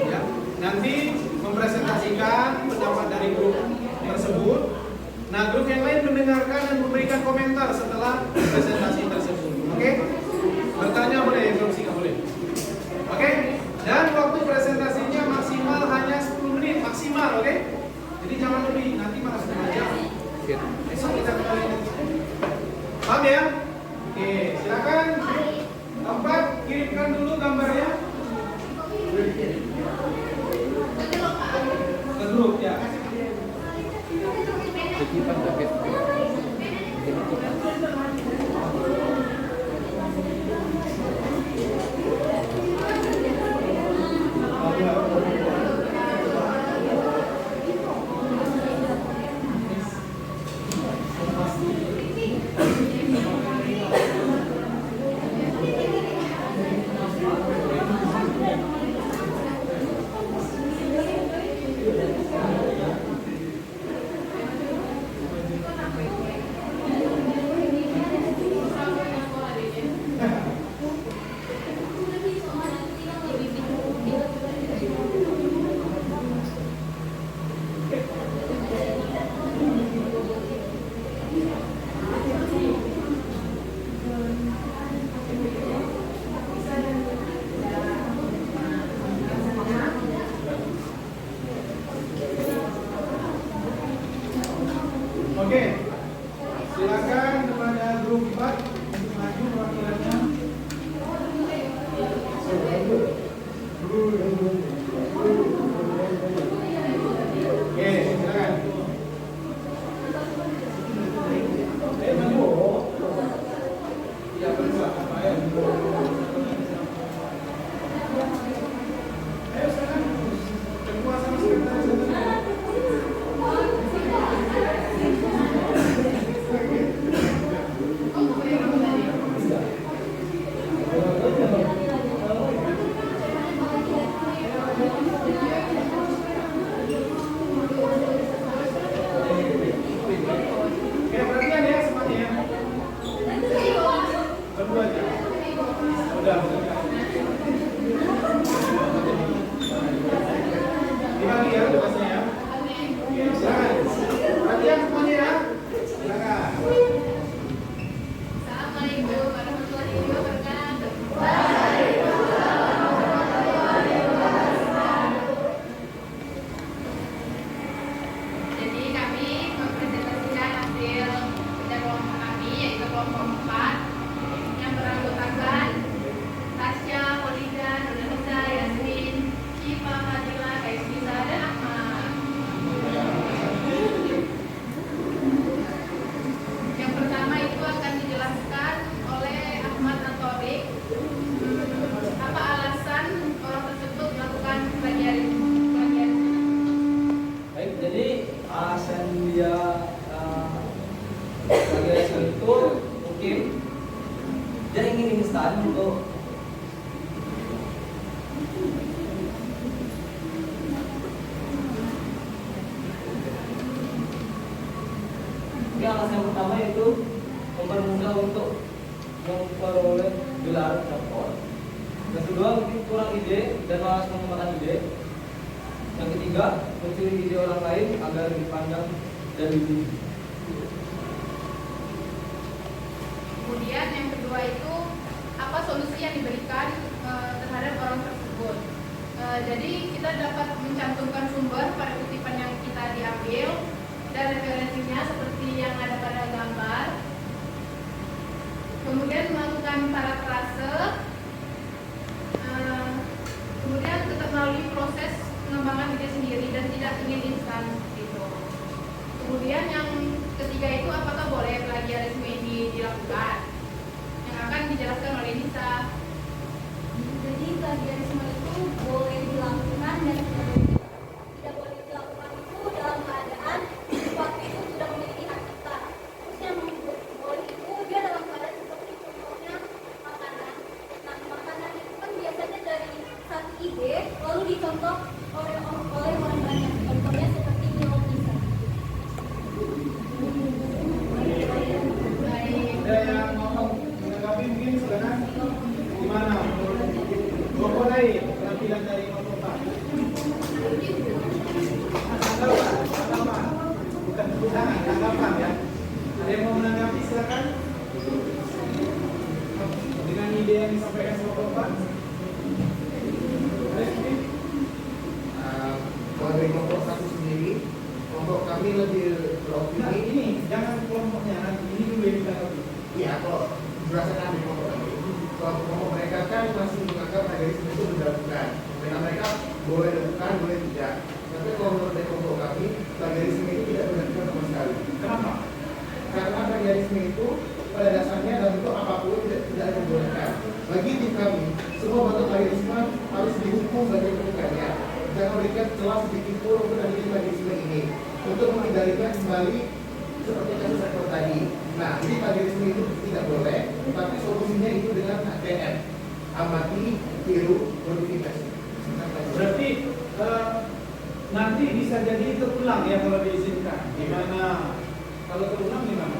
Ya. Nanti mempresentasikan pendapat dari grup tersebut. Nah, grup yang lain mendengarkan dan memberikan komentar setelah presentasi tersebut. Oke? Bertanya boleh, interupsi nggak boleh. Oke? Dan waktu presentasinya maksimal hanya 10 menit maksimal, oke? Jadi jangan lebih, nanti malah setengah jam. Besok kita kembali. Paham ya? Oke, silakan. Tempat kirimkan dulu gambarnya. Ke grup ya. Kekipan sakit. Oke, silakan kepada grup 4 untuk maju perwakilannya. Oke, silakan. Maju. Ya, berdua. Ayo, silakan. Ketua sama sekretaris. Mas yang pertama yaitu mempermudah untuk memperoleh gelar rapor. Yang kedua mungkin kurang ide dan malas mengembangkan ide. Yang ketiga mencuri ide orang lain agar dipandang dan dipuji. Kemudian yang kedua itu apa solusi yang diberikan terhadap orang tersebut. Jadi kita dapat mencantumkan sumber pada kutipan yang kita diambil dan referensinya seperti yang ada pada gambar. Kemudian melakukan parafrase. Kemudian tetap melalui proses pengembangan ide sendiri dan tidak ingin instan gitu. Kemudian yang ketiga itu apakah boleh plagiarisme ini dilakukan? Yang akan dijelaskan oleh Nisa. Jadi plagiarisme itu boleh dilakukan dan tidak boleh dilakukan itu dalam keadaan waktu itu sudah memiliki hak cipta. Terus yang boleh itu dia dalam keadaan seperti contohnya makanan. Nah makanan itu kan biasanya dari satu ide lalu dicontoh oleh orang banyak. Contohnya seperti Milo Pizza. Ada yang mau menanggapi mungkin silakan. Gimana memulai penampilan dari Bapak? Tanggapan, bukan keputusan, tanggapan ya. Ada yang mau menanggapi silakan. Dengan ide yang disampaikan sama Bapak. Ada mungkin? Kalau dari kelompok satu sendiri, kelompok kami lebih Nah beropini. ini jangan kelompoknya nanti ini dulu yang ditanggapi. Iya, kalau berdasarkan dari kelompok kami, kelompok mereka kan masih menganggap plagiarisme itu dilakukan. Mereka mereka boleh lakukan, boleh tidak. Tapi kalau menurut dari kelompok kami, plagiarisme itu tidak dilakukan sama sekali. Kenapa? Karena plagiarisme itu pada dasarnya dalam bentuk apapun tidak dibolehkan. Bagi tim kami, semua bentuk plagiarisme harus dihukum bagi pelakunya. Jangan berikan celah sedikit pun untuk adanya plagiarisme ini untuk menghindarikan kembali seperti kasus rekor tadi. Nah, jadi plagiarisme itu tidak boleh, tapi solusinya itu dengan ATM, amati, tiru, modifikasi. Berarti nanti bisa jadi terulang ya kalau diizinkan. Gimana? Kalau terulang gimana?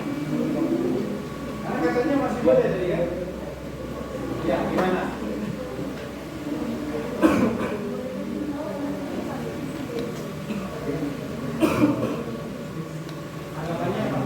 Karena katanya masih boleh tadi ya. Ya, gimana? Anggapannya apa?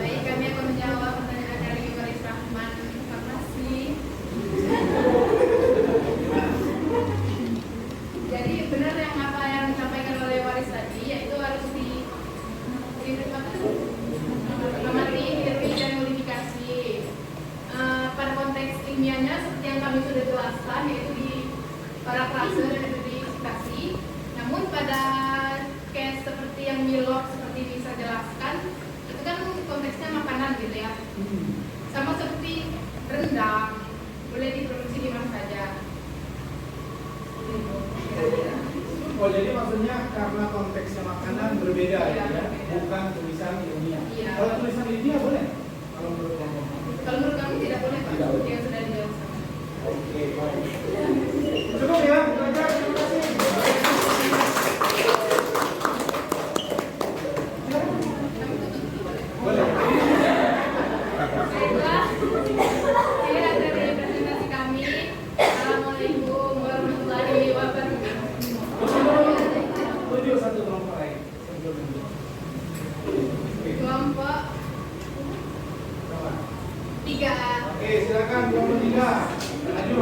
Baik, kami akan menjawab pertanyaan dari Waris Rahman Farmasi. Jadi benar yang apa yang disampaikan oleh Waris tadi, yaitu harus amati, tiru dan modifikasi. Pada konteks ilmiahnya seperti yang kami sudah jelaskan, yaitu di parafrase dan modifikasi. Namun pada case seperti yang Milord seperti bisa jelaskan, itu kan konteksnya makanan gitu ya. Sama seperti rendang, boleh diproduksi di mana saja. Oh jadi maksudnya karena konteksnya makanan berbeda Iya, ya, berbeda. bukan tulisan ilmiah. Iya. Kalau tulisan ilmiah boleh? Kalau menurut kamu? Kalau menurut kami tidak boleh Pak, Tidak boleh. yang sudah dijelaskan. Oke, baik. Cukup ya, belajar. Terima kasih. Boleh. Baiklah, ini dari presentasi kami. Assalamualaikum warahmatullahi wabarakatuh. Tujuh satu kelompok lain. Kelompok 3. Oke, silakan kelompok 3. Maju.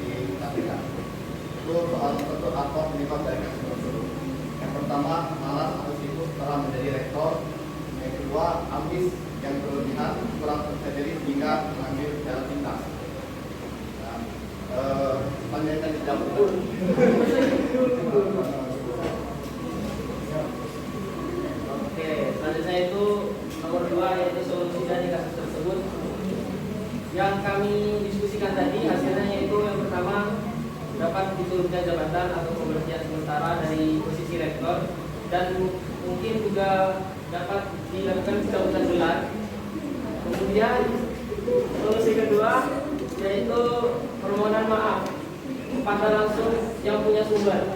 di KPK. Itu soal tertentu apa penyebab dari kasus tersebut. Yang pertama, malas atau sibuk setelah menjadi rektor. Yang kedua, ambis yang berlebihan kurang tersadari hingga mengambil jalan pintas. Panjang tadi jawab. Oke, selanjutnya itu nomor 2 yaitu solusi dari kasus tersebut. Yang kami diskusikan tadi hasilnya yaitu yang pertama dapat diturunkan jabatan atau pemberhentian sementara dari posisi rektor dan mungkin juga dapat dilakukan pencabutan gelar. Kemudian solusi kedua yaitu permohonan maaf kepada langsung yang punya sumber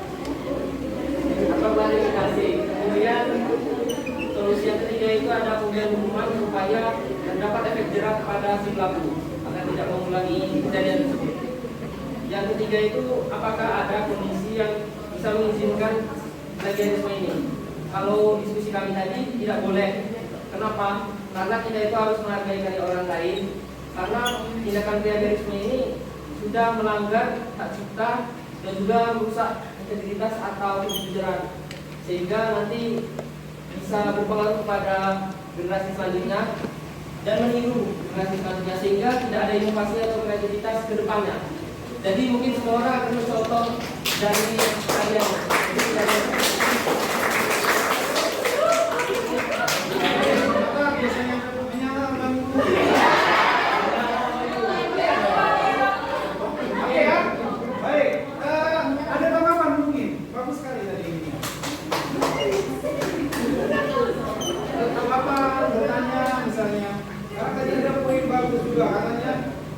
atau klarifikasi. Kemudian solusi yang ketiga itu ada pemberian hukuman supaya mendapat efek jerak kepada si pelaku agar tidak mengulangi kejadian tersebut. Yang ketiga itu apakah ada kondisi yang bisa mengizinkan plagiarisme ini? Kalau diskusi kami tadi tidak boleh. Kenapa? Karena kita itu harus menghargai karya orang lain. Karena tindakan plagiarisme ini sudah melanggar hak cipta dan juga merusak integritas atau kejujuran, sehingga nanti bisa berpengaruh kepada generasi selanjutnya dan meniru generasi selanjutnya, sehingga tidak ada inovasi atau kreativitas ke depannya. Jadi mungkin semua orang akan mencontoh dari kalian.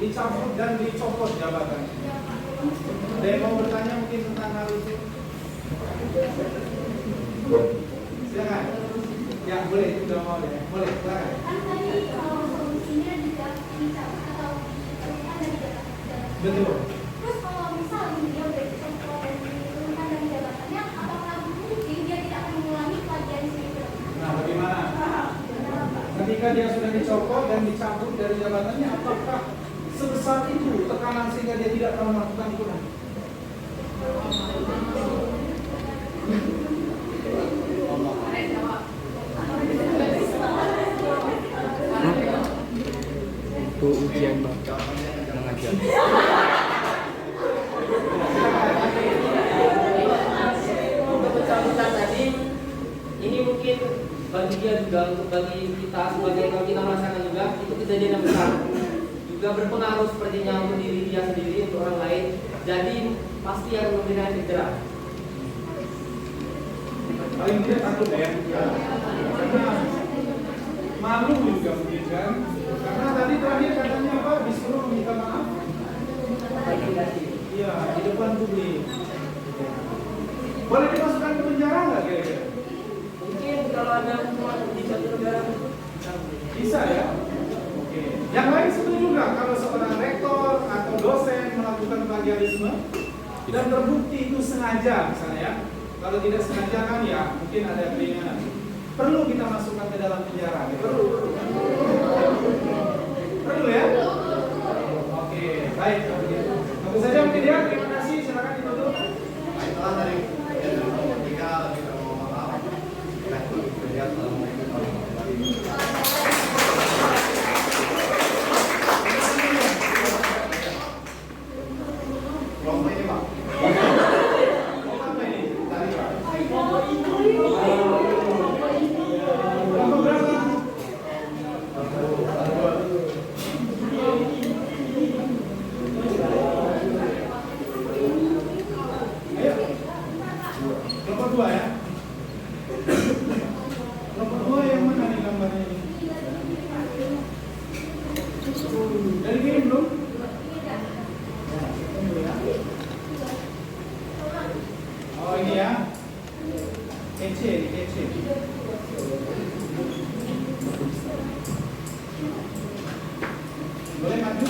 Dicabut dan dicopot jabatan. Ada yang mau bertanya mungkin tentang hal itu? Silakan. Ya boleh, sudah mau ya. Boleh, silakan. Kan tadi solusinya juga dicabut atau diturunkan dari jabatan. Betul. Terus kalau misalnya dia udah dicopot dan diturunkan dari jabatannya, apakah mungkin dia tidak akan mengulangi plagiarisme itu? Nah, bagaimana? Ketika dia sudah dicopot dan dicabut dari jabatannya, apakah sebesar itu tekanan sehingga dia tidak akan melakukan itu lagi? Itu ujian mengajar. Untuk pencabutan tadi, ini mungkin bagi dia juga untuk bagi kita sebagai kalau kita merasakan juga itu kejadian yang besar. Juga berpengaruh sepertinya untuk diri dia sendiri, untuk orang lain. Jadi pasti akan memberikan efek jerak. Paling tidak takut ya, karena malu juga mungkin kan. Karena tadi terakhir katanya apa? Disuruh meminta maaf. Iya, di depan publik. Boleh dimasukkan ke penjara nggak kira-kira? Mungkin kalau ada hukuman di suatu negara Bisa ya. Oke. Yang lain setuju nggak kalau seorang rektor atau dosen melakukan plagiarisme dan terbukti itu sengaja misalnya ya? Kalau tidak sengaja kan ya mungkin ada keringanan. Perlu kita masukkan ke dalam penjara? Perlu. Perlu ya? Oke, baik. Tentu saja mungkin ya. Terima kasih. Silakan ditutup. Baiklah dari nomor 3 lagi mohon maaf. Assalamualaikum warahmatullahi wabarakatuh. Kelompok ini Pak. Apa ini? Tadi Pak. Kelompok 2 ya. Kelompok 2 yang mana nih gambarnya ini? Dari kirim belum? Oh ini ya. Kece, kece. Boleh maju?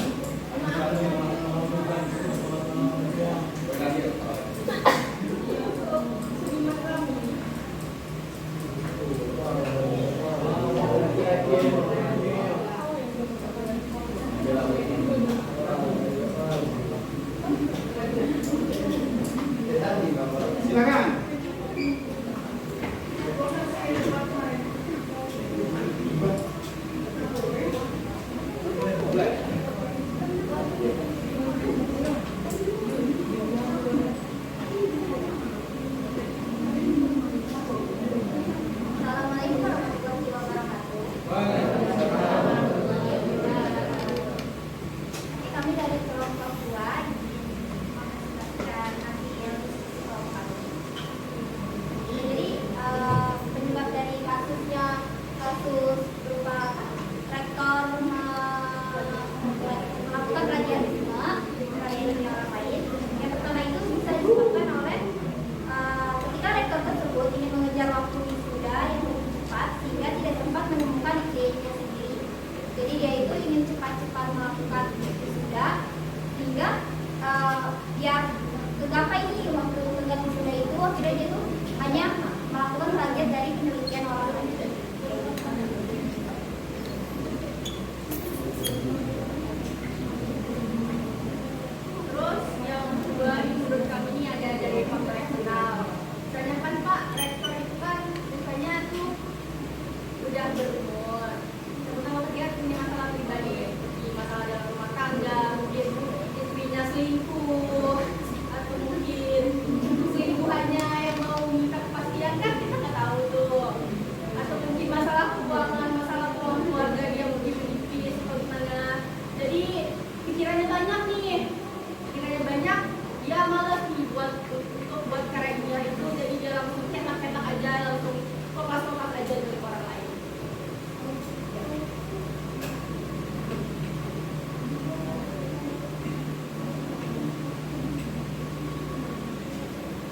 Silakan. Assalamualaikum warahmatullahi wabarakatuh. Kami dari kelompok 2 menjelaskan nanti yang kelompok. Jadi penyebab dari kasusnya kasus berupa rektor melakukan plagiarisme orang lain. Yang pertama itu bisa disebabkan oleh ketika rektor tersebut ingin mengejar waktu wisuda yang lebih cepat sehingga tidak sempat menemukan idenya sendiri. Jadi dia itu ingin cepat-cepat melakukan wisuda sehingga biar tergapai ini waktu tenggat wisuda itu akhirnya dia itu hanya melakukan plagiat dari penelitian orang lain. Terus yang kedua menurut kami ini ada dari faktor eksternal. Misalnya kan Pak, rektor itu kan misalnya tuh udah berumur. Terutama dia punya masalah pribadi, seperti masalah dalam rumah tangga, mungkin istrinya selingkuh, atau mungkin selingkuhannya yang mau minta kepastian kan kita nggak tahu tuh. Atau mungkin masalah keuangan, masalah keluarga dia mungkin menipis atau gimana. Jadi pikirannya banyak nih. Pikirannya banyak, dia malas nih untuk buat karyanya itu, jadi dia langsung cetak-cetak aja, langsung kopas-kopas aja dari orang lain.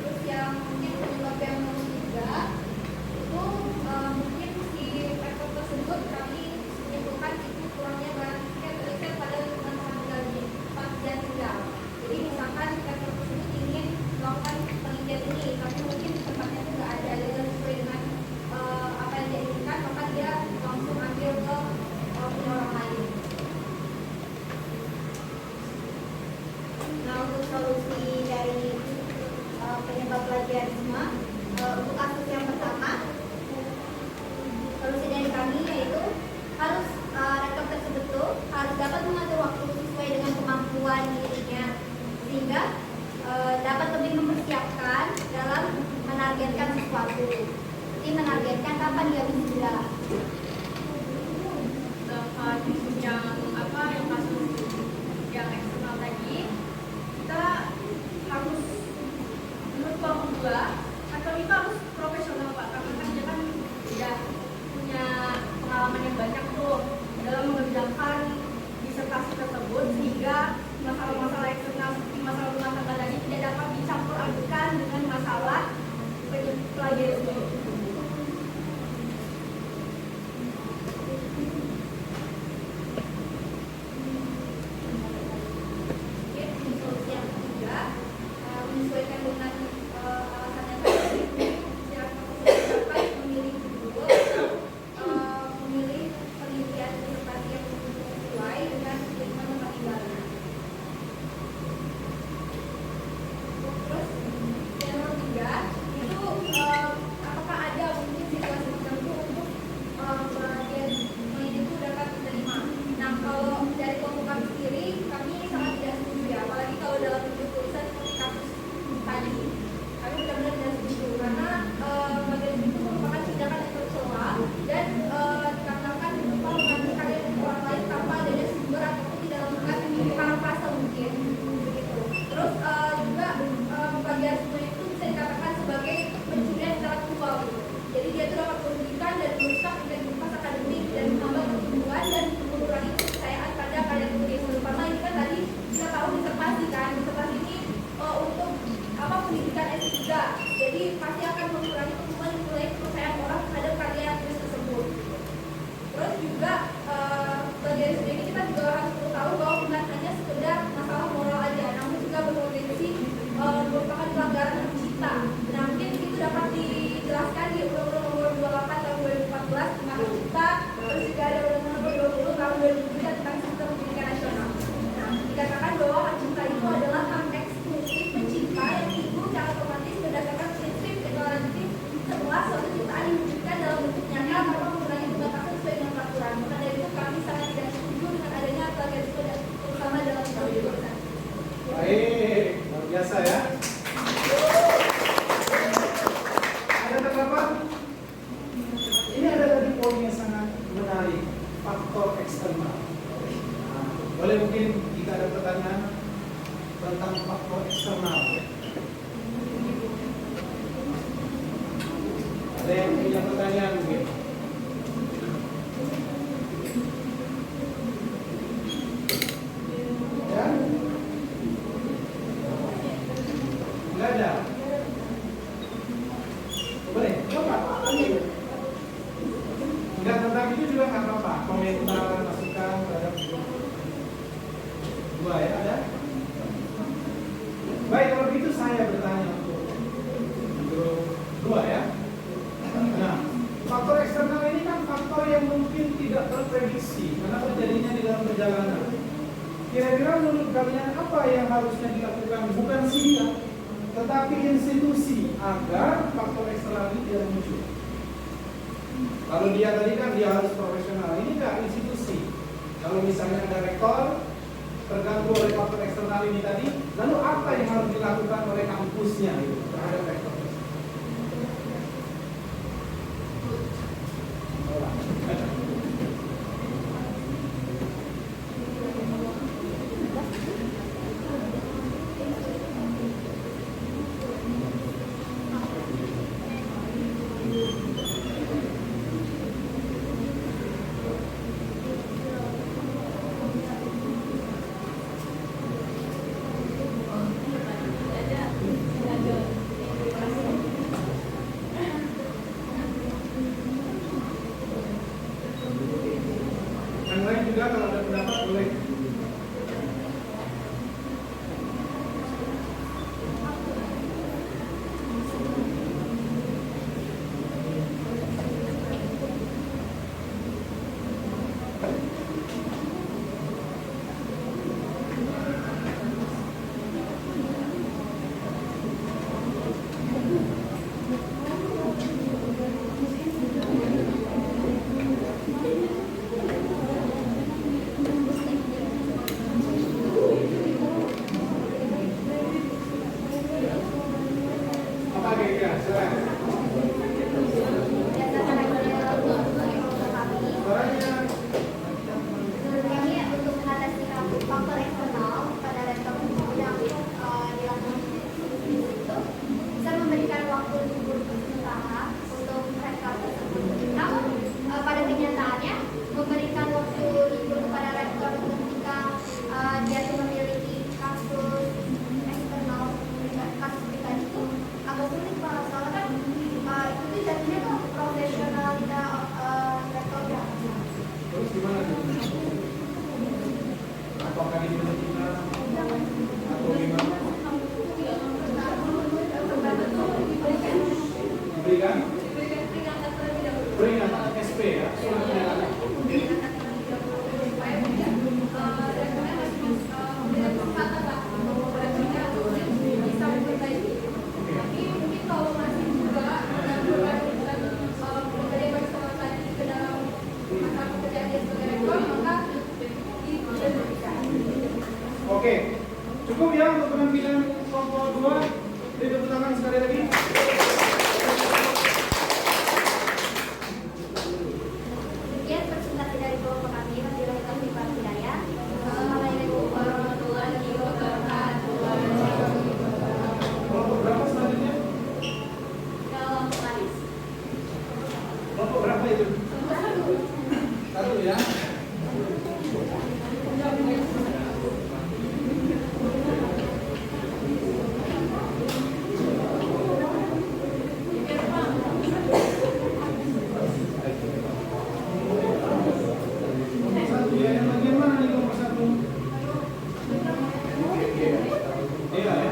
Terus yang mungkin penyebab yang nomor 3 itu mungkin si rektor tersebut kami menyimpulkan itu kurangnya basket riset pada lingkungan tempat tinggalnya dan tinggal. Jadi misalkan rektor tersebut ingin melakukan penelitian ini, tapi mungkin tempatnya itu nggak ada dan sesuai dengan apa yang dia inginkan, maka dia langsung ambil ke punya orang lain. Nah, untuk solusi dari penyebab plagiarisme untuk kasus yang pertama, solusi dari kami yaitu harus rektor tersebut tuh harus dapat mengatur waktu sesuai dengan kemampuan dirinya sehingga dapat lebih mempersiapkan dalam menargetkan sesuatu. Jadi menargetkan kapan dia wisuda. Kasus yang kasus yang eksternal tadi, kita harus menurut kelompok 2 atau kita harus profesional Pak, karena kan dia kan udah punya pengalaman yang banyak tuh dalam mengerjakan disertasi tersebut, sehingga masalah-masalah eksternal seperti masalah rumah tangga tadi tidak dapat dicampur adukan dengan masalah plagiarisme. Solusi yang ketiga menyesuaikan dengan alasan yang tadi. Biasa ya. Ada tanggapan? Ini ada tadi poin yang sangat menarik, faktor eksternal. Nah, boleh mungkin jika ada pertanyaan tentang faktor eksternal. Ada yang punya pertanyaan mungkin? Ya? Enggak ada? Boleh? Coba. Enggak tentang itu juga nggak apa-apa. Komentar, masukan terhadap itu. Dua ya, ada? Baik, kalau begitu saya bertanya untuk dua ya. Nah, faktor eksternal ini kan faktor yang mungkin tidak terprediksi karena terjadinya di dalam perjalanan. Kira-kira menurut kalian apa yang harusnya dilakukan bukan si dia, tetapi institusi agar faktor eksternal ini tidak muncul? Kalau dia tadi kan dia harus profesional, ini enggak institusi. Kalau misalnya ada rektor terganggu oleh faktor eksternal ini tadi, lalu apa yang harus dilakukan oleh kampusnya itu terhadap rektor? Yang lain juga kalau ada pendapat boleh. Apa kira-kira? Silakan. Suaranya. Menurut kami untuk mengatasi faktor eksternal pada laptop yang dilakukan itu bisa memberikan waktu libur sementara untuk rektor tersebut. Namun pada kenyataannya memberikan waktu libur kepada rektor ketika dia memiliki kasus eksternal, kasus pribadi itu agak sulit Pak, soalnya kan itu jadinya tuh profesionalita rektor ya. Terus gimana tuh? Apakah dihentikan atau gimana? Diberikan? Peringatan SP ya, surat peringatan. Oke, cukup ya untuk penampilan kelompok 2. Beri tepuk tangan sekali lagi. Sekian presentasi dari kelompok kami, Wabillahi Taufiq wal Hidayah. Assalamualaikum warahmatullahi wabarakatuh. Kelompok berapa selanjutnya? Kelompok Laris. Kelompok berapa itu? Satu ya. Satu ya, yang bagian mana nih kelompok satu? Iya ya.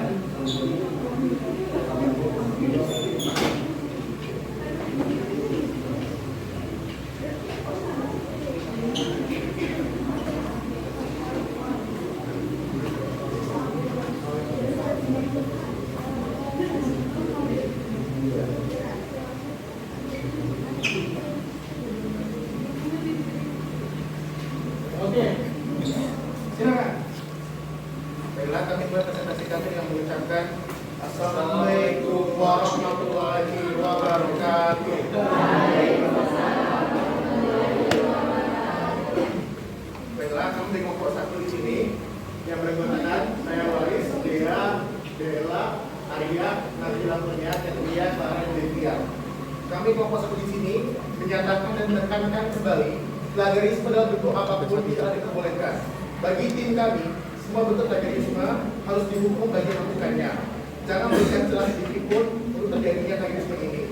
Oke, silakan. Baiklah, kami mulai presentasi kami dengan mengucapkan mengucapkan Assalamualaikum warahmatullahi wabarakatuh. Baiklah, kamu di kelompok 1 di sini yang beranggotakan saya Waris, Dea, Dela, Arya, Nabila Kurnia, Tia, Sarah, dan Devia. Kami kelompok 1 di sini menyatakan dan menekankan kembali plagiarisme dalam bentuk apapun tidak diperbolehkan. Bagi tim kami, semua bentuk plagiarisme harus dihukum bagi yang melakukannya. Jangan berikan celah sedikit pun untuk terjadinya plagiarisme ini.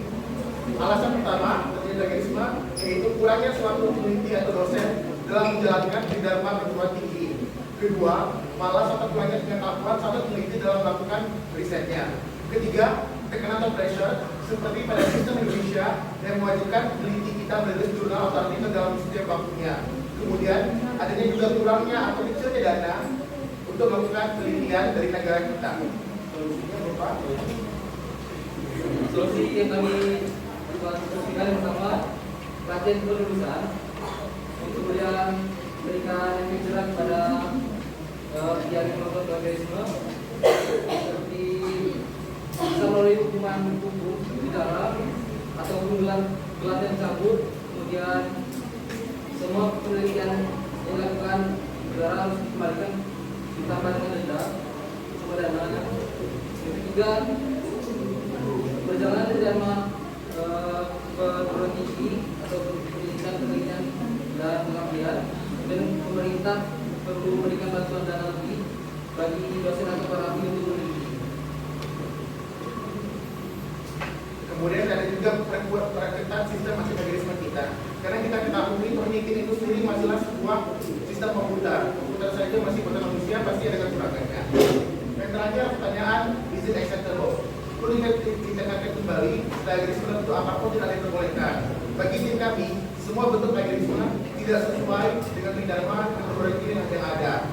Alasan pertama terjadi plagiarisme yaitu kurangnya suatu peneliti atau dosen dalam menjalankan tridharma perguruan tinggi. Kedua, malas atau kurangnya pengetahuan satu peneliti dalam melakukan risetnya. Ketiga, tekanan atau pressure seperti pada sistem Indonesia yang mewajibkan peneliti kita menulis jurnal atau artikel dalam setiap waktunya. Kemudian, adanya juga kurangnya atau kecilnya dana untuk melakukan penelitian dari negara kita. Solusinya berupa Solusi yang kami diskusikan yang pertama, pelatihan penulisan, kemudian berikan efek jerah kepada yang melakukan plagiarisme, seperti bisa melalui hukuman hukum pidana atau pelatihan cabut. Kemudian semua penelitian yang dilakukan negara harus dikembalikan ditambah dengan denda sama dana. Yang ketiga, perjalanan tridharma perguruan tinggi atau pendidikan penelitian dan pengabdian, dan pemerintah perlu memberikan bantuan dana lebih bagi dosen atau para ahli untuk meneliti. Kemudian ada juga perekrutan sistem masih plagiarisme kita. Karena kita ketahui penelitian itu sendiri masihlah sebuah sistem komputer. Komputer saja masih buatan manusia, pasti ada kekurangannya. Yang terakhir, pertanyaan izin acceptable. Perlu ditingkatkan kembali, plagiarisme bentuk apapun tidak diperbolehkan. Bagi tim kami, semua bentuk plagiarisme tidak sesuai dengan tridharma dan perguruan tinggi yang ada.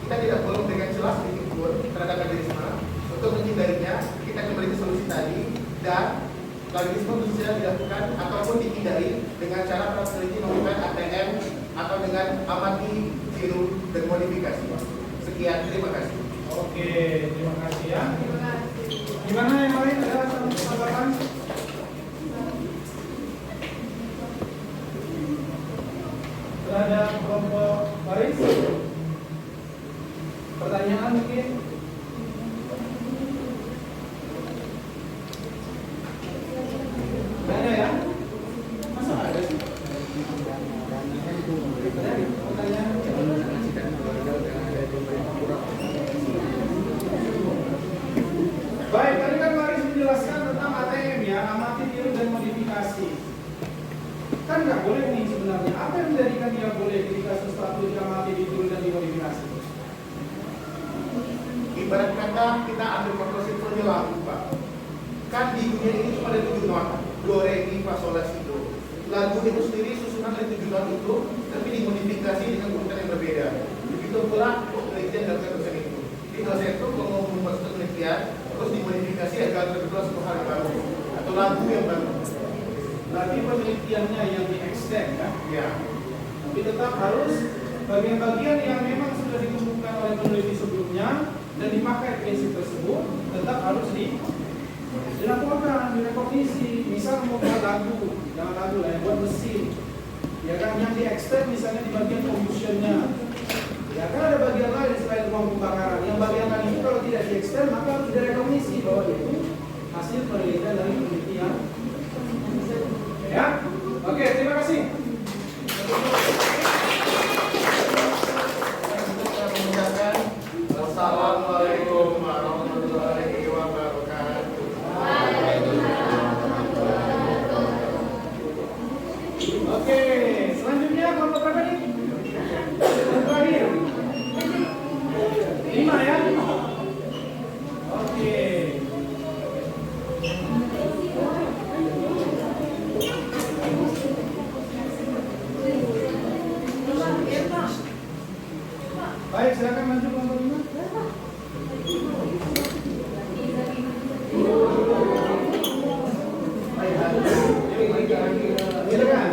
Kita tidak boleh memberikan celah sedikit pun terhadap plagiarisme. Untuk menghindarinya, kita kembali ke solusi tadi, dan plagiarisme bisa dilakukan ataupun dihindari dengan cara para peneliti melakukan ATM atau dengan amati, tiru, dan modifikasi. Sekian, terima kasih. Oke, terima kasih ya. Terima kasih. Gimana yang lain, ada tanggapan? Terhadap kelompok Waris? Pertanyaan mungkin? Nggak ada ya? Masa ada sih? Pertanyaan? Baik, tadi kan Waris menjelaskan tentang ATM ya, amati, tiru, dan modifikasi. Kan nggak boleh nih sebenarnya. Apa yang menjadikan dia boleh ketika sesuatu diamati, ditiru, dan dimodifikasi? Ibarat kata kita ambil kompositornya lagu, Pak. Kan di dunia ini cuma ada 7 not, do, re, mi, fa, sol, la, si, do. Lagu itu sendiri susunan dari 7 not itu, tapi dimodifikasi dengan urutan yang berbeda. Begitu pula penelitian dalam dosen itu. Di dosen itu kalau membuat suatu penelitian, terus dimodifikasi agar terbentuk sebuah hal yang baru atau lagu yang baru. Berarti penelitiannya yang di-extend ya? Ya. Tapi tetap harus bagian-bagian yang memang sudah ditemukan oleh peneliti sebelumnya dan dipakai prinsip tersebut tetap harus dilaporkan, direkognisi. Misal mau buat lagu, jangan lagu lah, buat mesin. Ya kan, yang di-extend misalnya di bagian combustionnya. Ya kan ada bagian lain selain ruang pembakaran. Yang bagian lain itu kalau tidak di-extend maka harus direkognisi bahwa itu hasil penelitian dari penelitian. Ya, oke, terima kasih. Mengucapkan Assalamualaikum warahmatullahi wabarakatuh. Oke, selanjutnya kelompok berapa nih? Yang terakhir 5 ya? Oke. Baik, silakan maju kelompok 5. Silakan.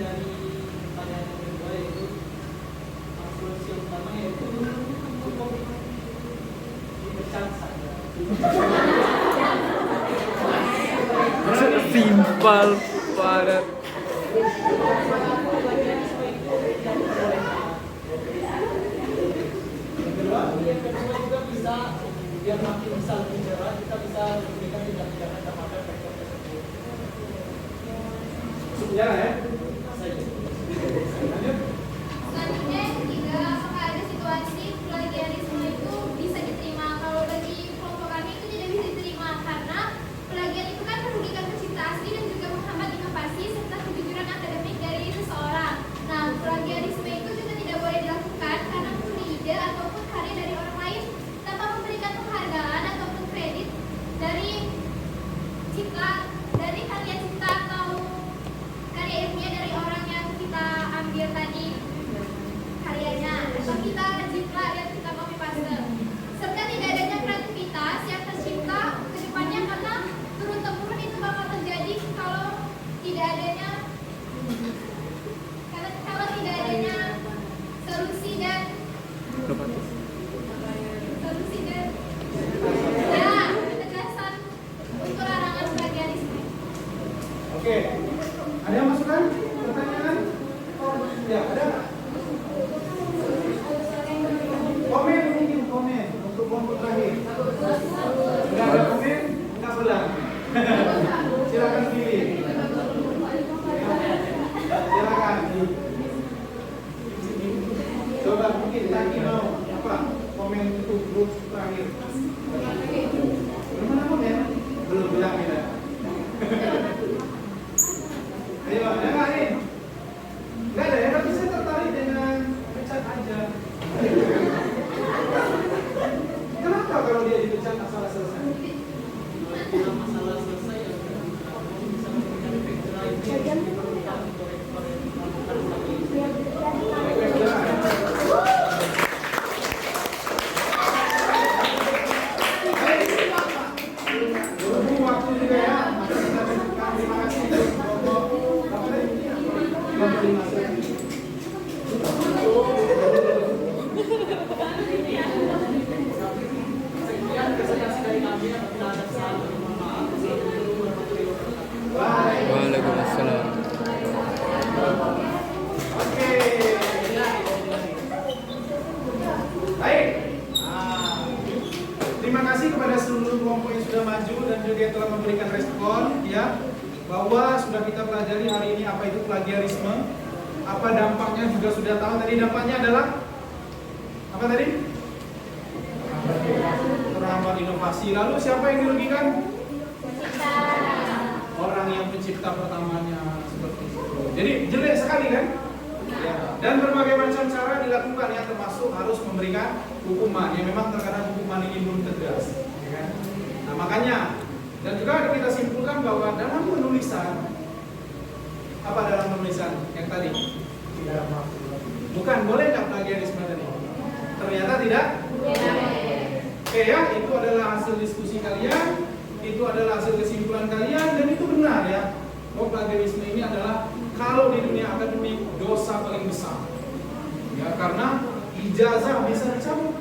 dari pertanyaan yang kedua yaitu solusi utama yaitu cukup dipecat saja. Simpel padat. Yang kedua juga bisa biar makin bisa lebih cerah, kita bisa memberikan tindak-tindakan terhadap sektor tersebut. Sejarah ya. Selanjutnya yang ketiga, apakah ada situasi plagiarisme itu bisa diterima? Kalau bagi kelompok kami itu tidak bisa diterima karena plagiat itu kan merugikan pencipta asli dan juga menghambat inovasi serta kejujuran akademik dari seseorang. Nah, plagiarisme itu juga tidak boleh dilakukan karena mencuri ide ataupun karya dari orang lain tanpa memberikan penghargaan ataupun kredit dari karya cipta atau karya ilmiah dari orang yang kita ambil tadi karyanya atau kita jiplak dan kita copy paste serta tidak adanya kreativitas yang tercipta ke depannya karena turun-temurun itu bakal terjadi kalau tidak adanya solusi dan ketegasan untuk larangan plagiarisme. Oke. Ada yang masukan? Pertanyaan? Ya, ada nggak? Komen mungkin komen untuk kelompok terakhir. Nggak ada komen, nggak belang. Silakan pilih. Silakan. Coba mungkin Taki mau apa? Komen untuk grup terakhir. Belum ada komen? Belum bilang ya. Ayo, ada nggak nih? Nggak ada ya, tapi saya tertarik dengan pecat aja. Kenapa kalau dia dipecat masalah selesai? Bila masalah selesai ya bisa memberikan efek jerah itu yang diperlukan untuk rektor yang melakukan plagiarisme. Berhubung waktu juga ya, maka kita cukupkan. Terima kasih untuk kelompok apa tadi? Kelompok 5. Sekian presentasi dari kami. Apabila ada kesalahan, mohon maaf. Assalamualaikum warahmatullahi wabarakatuh. Waalaikumsalam. Oke. Baik. Terima kasih kepada seluruh kelompok yang sudah maju dan juga yang telah memberikan respon ya, bahwa sudah kita pelajari hari ini apa itu plagiarisme, apa dampaknya juga sudah tahu. Tadi dampaknya adalah apa tadi? Terhambat inovasi. Lalu siapa yang dirugikan? Orang yang pencipta pertamanya seperti itu. Jadi jelek sekali kan? Ya. Dan berbagai macam cara dilakukan ya, termasuk harus memberikan hukuman. Ya memang terkadang hukuman ini belum tegas. Ya kan? Nah makanya dan juga kita simpulkan bahwa dalam penulisan apa dalam penulisan yang tadi? Tidak mampu. Bukan boleh nggak plagiarisme tadi? Ternyata tidak. Oke ya, itu adalah hasil diskusi kalian, itu adalah hasil kesimpulan kalian dan itu benar ya. Bahwa plagiarisme ini adalah kalau di dunia akademik dosa paling besar. Ya karena ijazah bisa dicabut,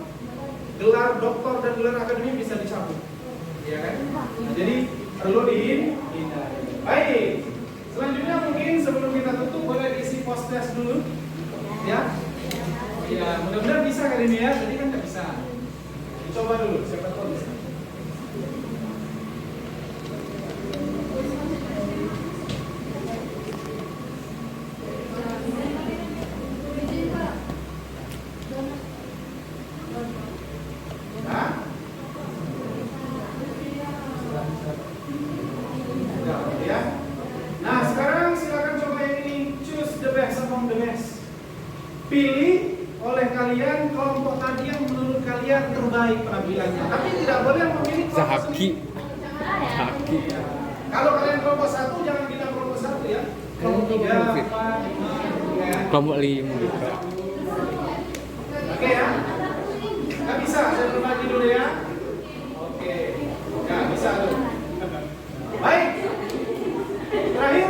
gelar doktor dan gelar akademik bisa dicabut. Ya kan? Nah, jadi perlu dihindari. Baik. Selanjutnya mungkin sebelum kita tutup boleh diisi post test dulu. Ya. Ya, mudah-mudahan bisa kali ini ya. Tadi kan nggak bisa. Dicoba dulu, siapa tahu bisa. Pilih oleh kalian kelompok tadi yang menurut kalian terbaik penampilannya. Tapi tidak boleh memilih kelompok Zahaki. Zahaki. Kalau kalian kelompok satu jangan bilang kelompok satu ya. Kelompok 3, 4, 5, Kelompok 5. Oke ya. Nggak bisa, saya berbagi dulu ya. Oke. Nggak bisa tuh. Baik. Terakhir,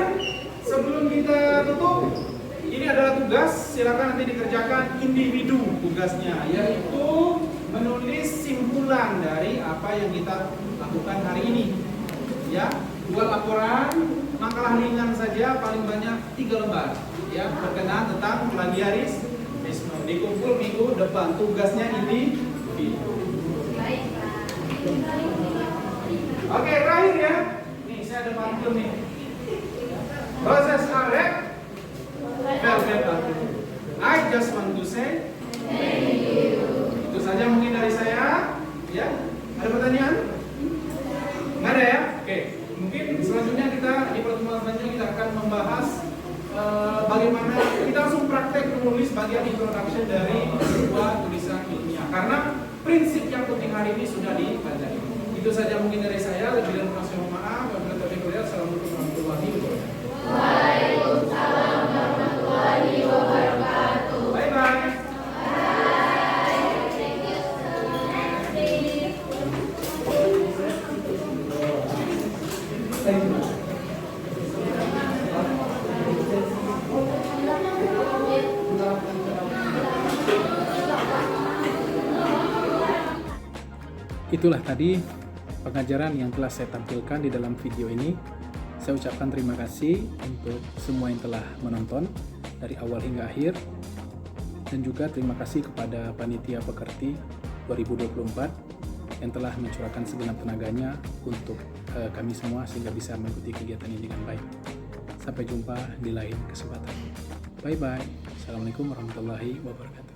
sebelum kita kita tutup, ini adalah tugas, silakan nanti dikerjakan individu tugasnya, yaitu menulis simpulan dari apa yang kita lakukan hari ini. Ya, buat laporan, makalah ringan saja, paling banyak 3 lembar. Ya, berkenaan tentang plagiarisme. Dikumpul minggu depan, tugasnya individu. Baik, Pak. Oke, terakhir ya. Nih, saya ada pantun nih. Proses arek, velvet batu. I just want to say thank you. Itu saja mungkin dari saya. Ya, ada pertanyaan? Nggak ada ya? Oke, mungkin selanjutnya kita di pertemuan selanjutnya kita akan membahas bagaimana kita langsung praktek menulis bagian introduction dari sebuah tulisan ilmiah. Karena prinsip yang penting hari ini sudah dipelajari. Itu saja mungkin dari saya. Lebih dan kurang saya mohon maaf. Wabillahi taufiq wal hidayah. Assalamualaikum warahmatullahi wabarakatuh. Waalaikumsalam warahmatullahi wabarakatuh. Bye bye. Itulah tadi pengajaran yang telah saya tampilkan di dalam video ini. Saya ucapkan terima kasih untuk semua yang telah menonton dari awal hingga akhir. Dan juga terima kasih kepada Panitia Pekerti 2024 yang telah mencurahkan segenap tenaganya untuk kami semua sehingga bisa mengikuti kegiatan ini dengan baik. Sampai jumpa di lain kesempatan. Bye-bye. Assalamualaikum warahmatullahi wabarakatuh.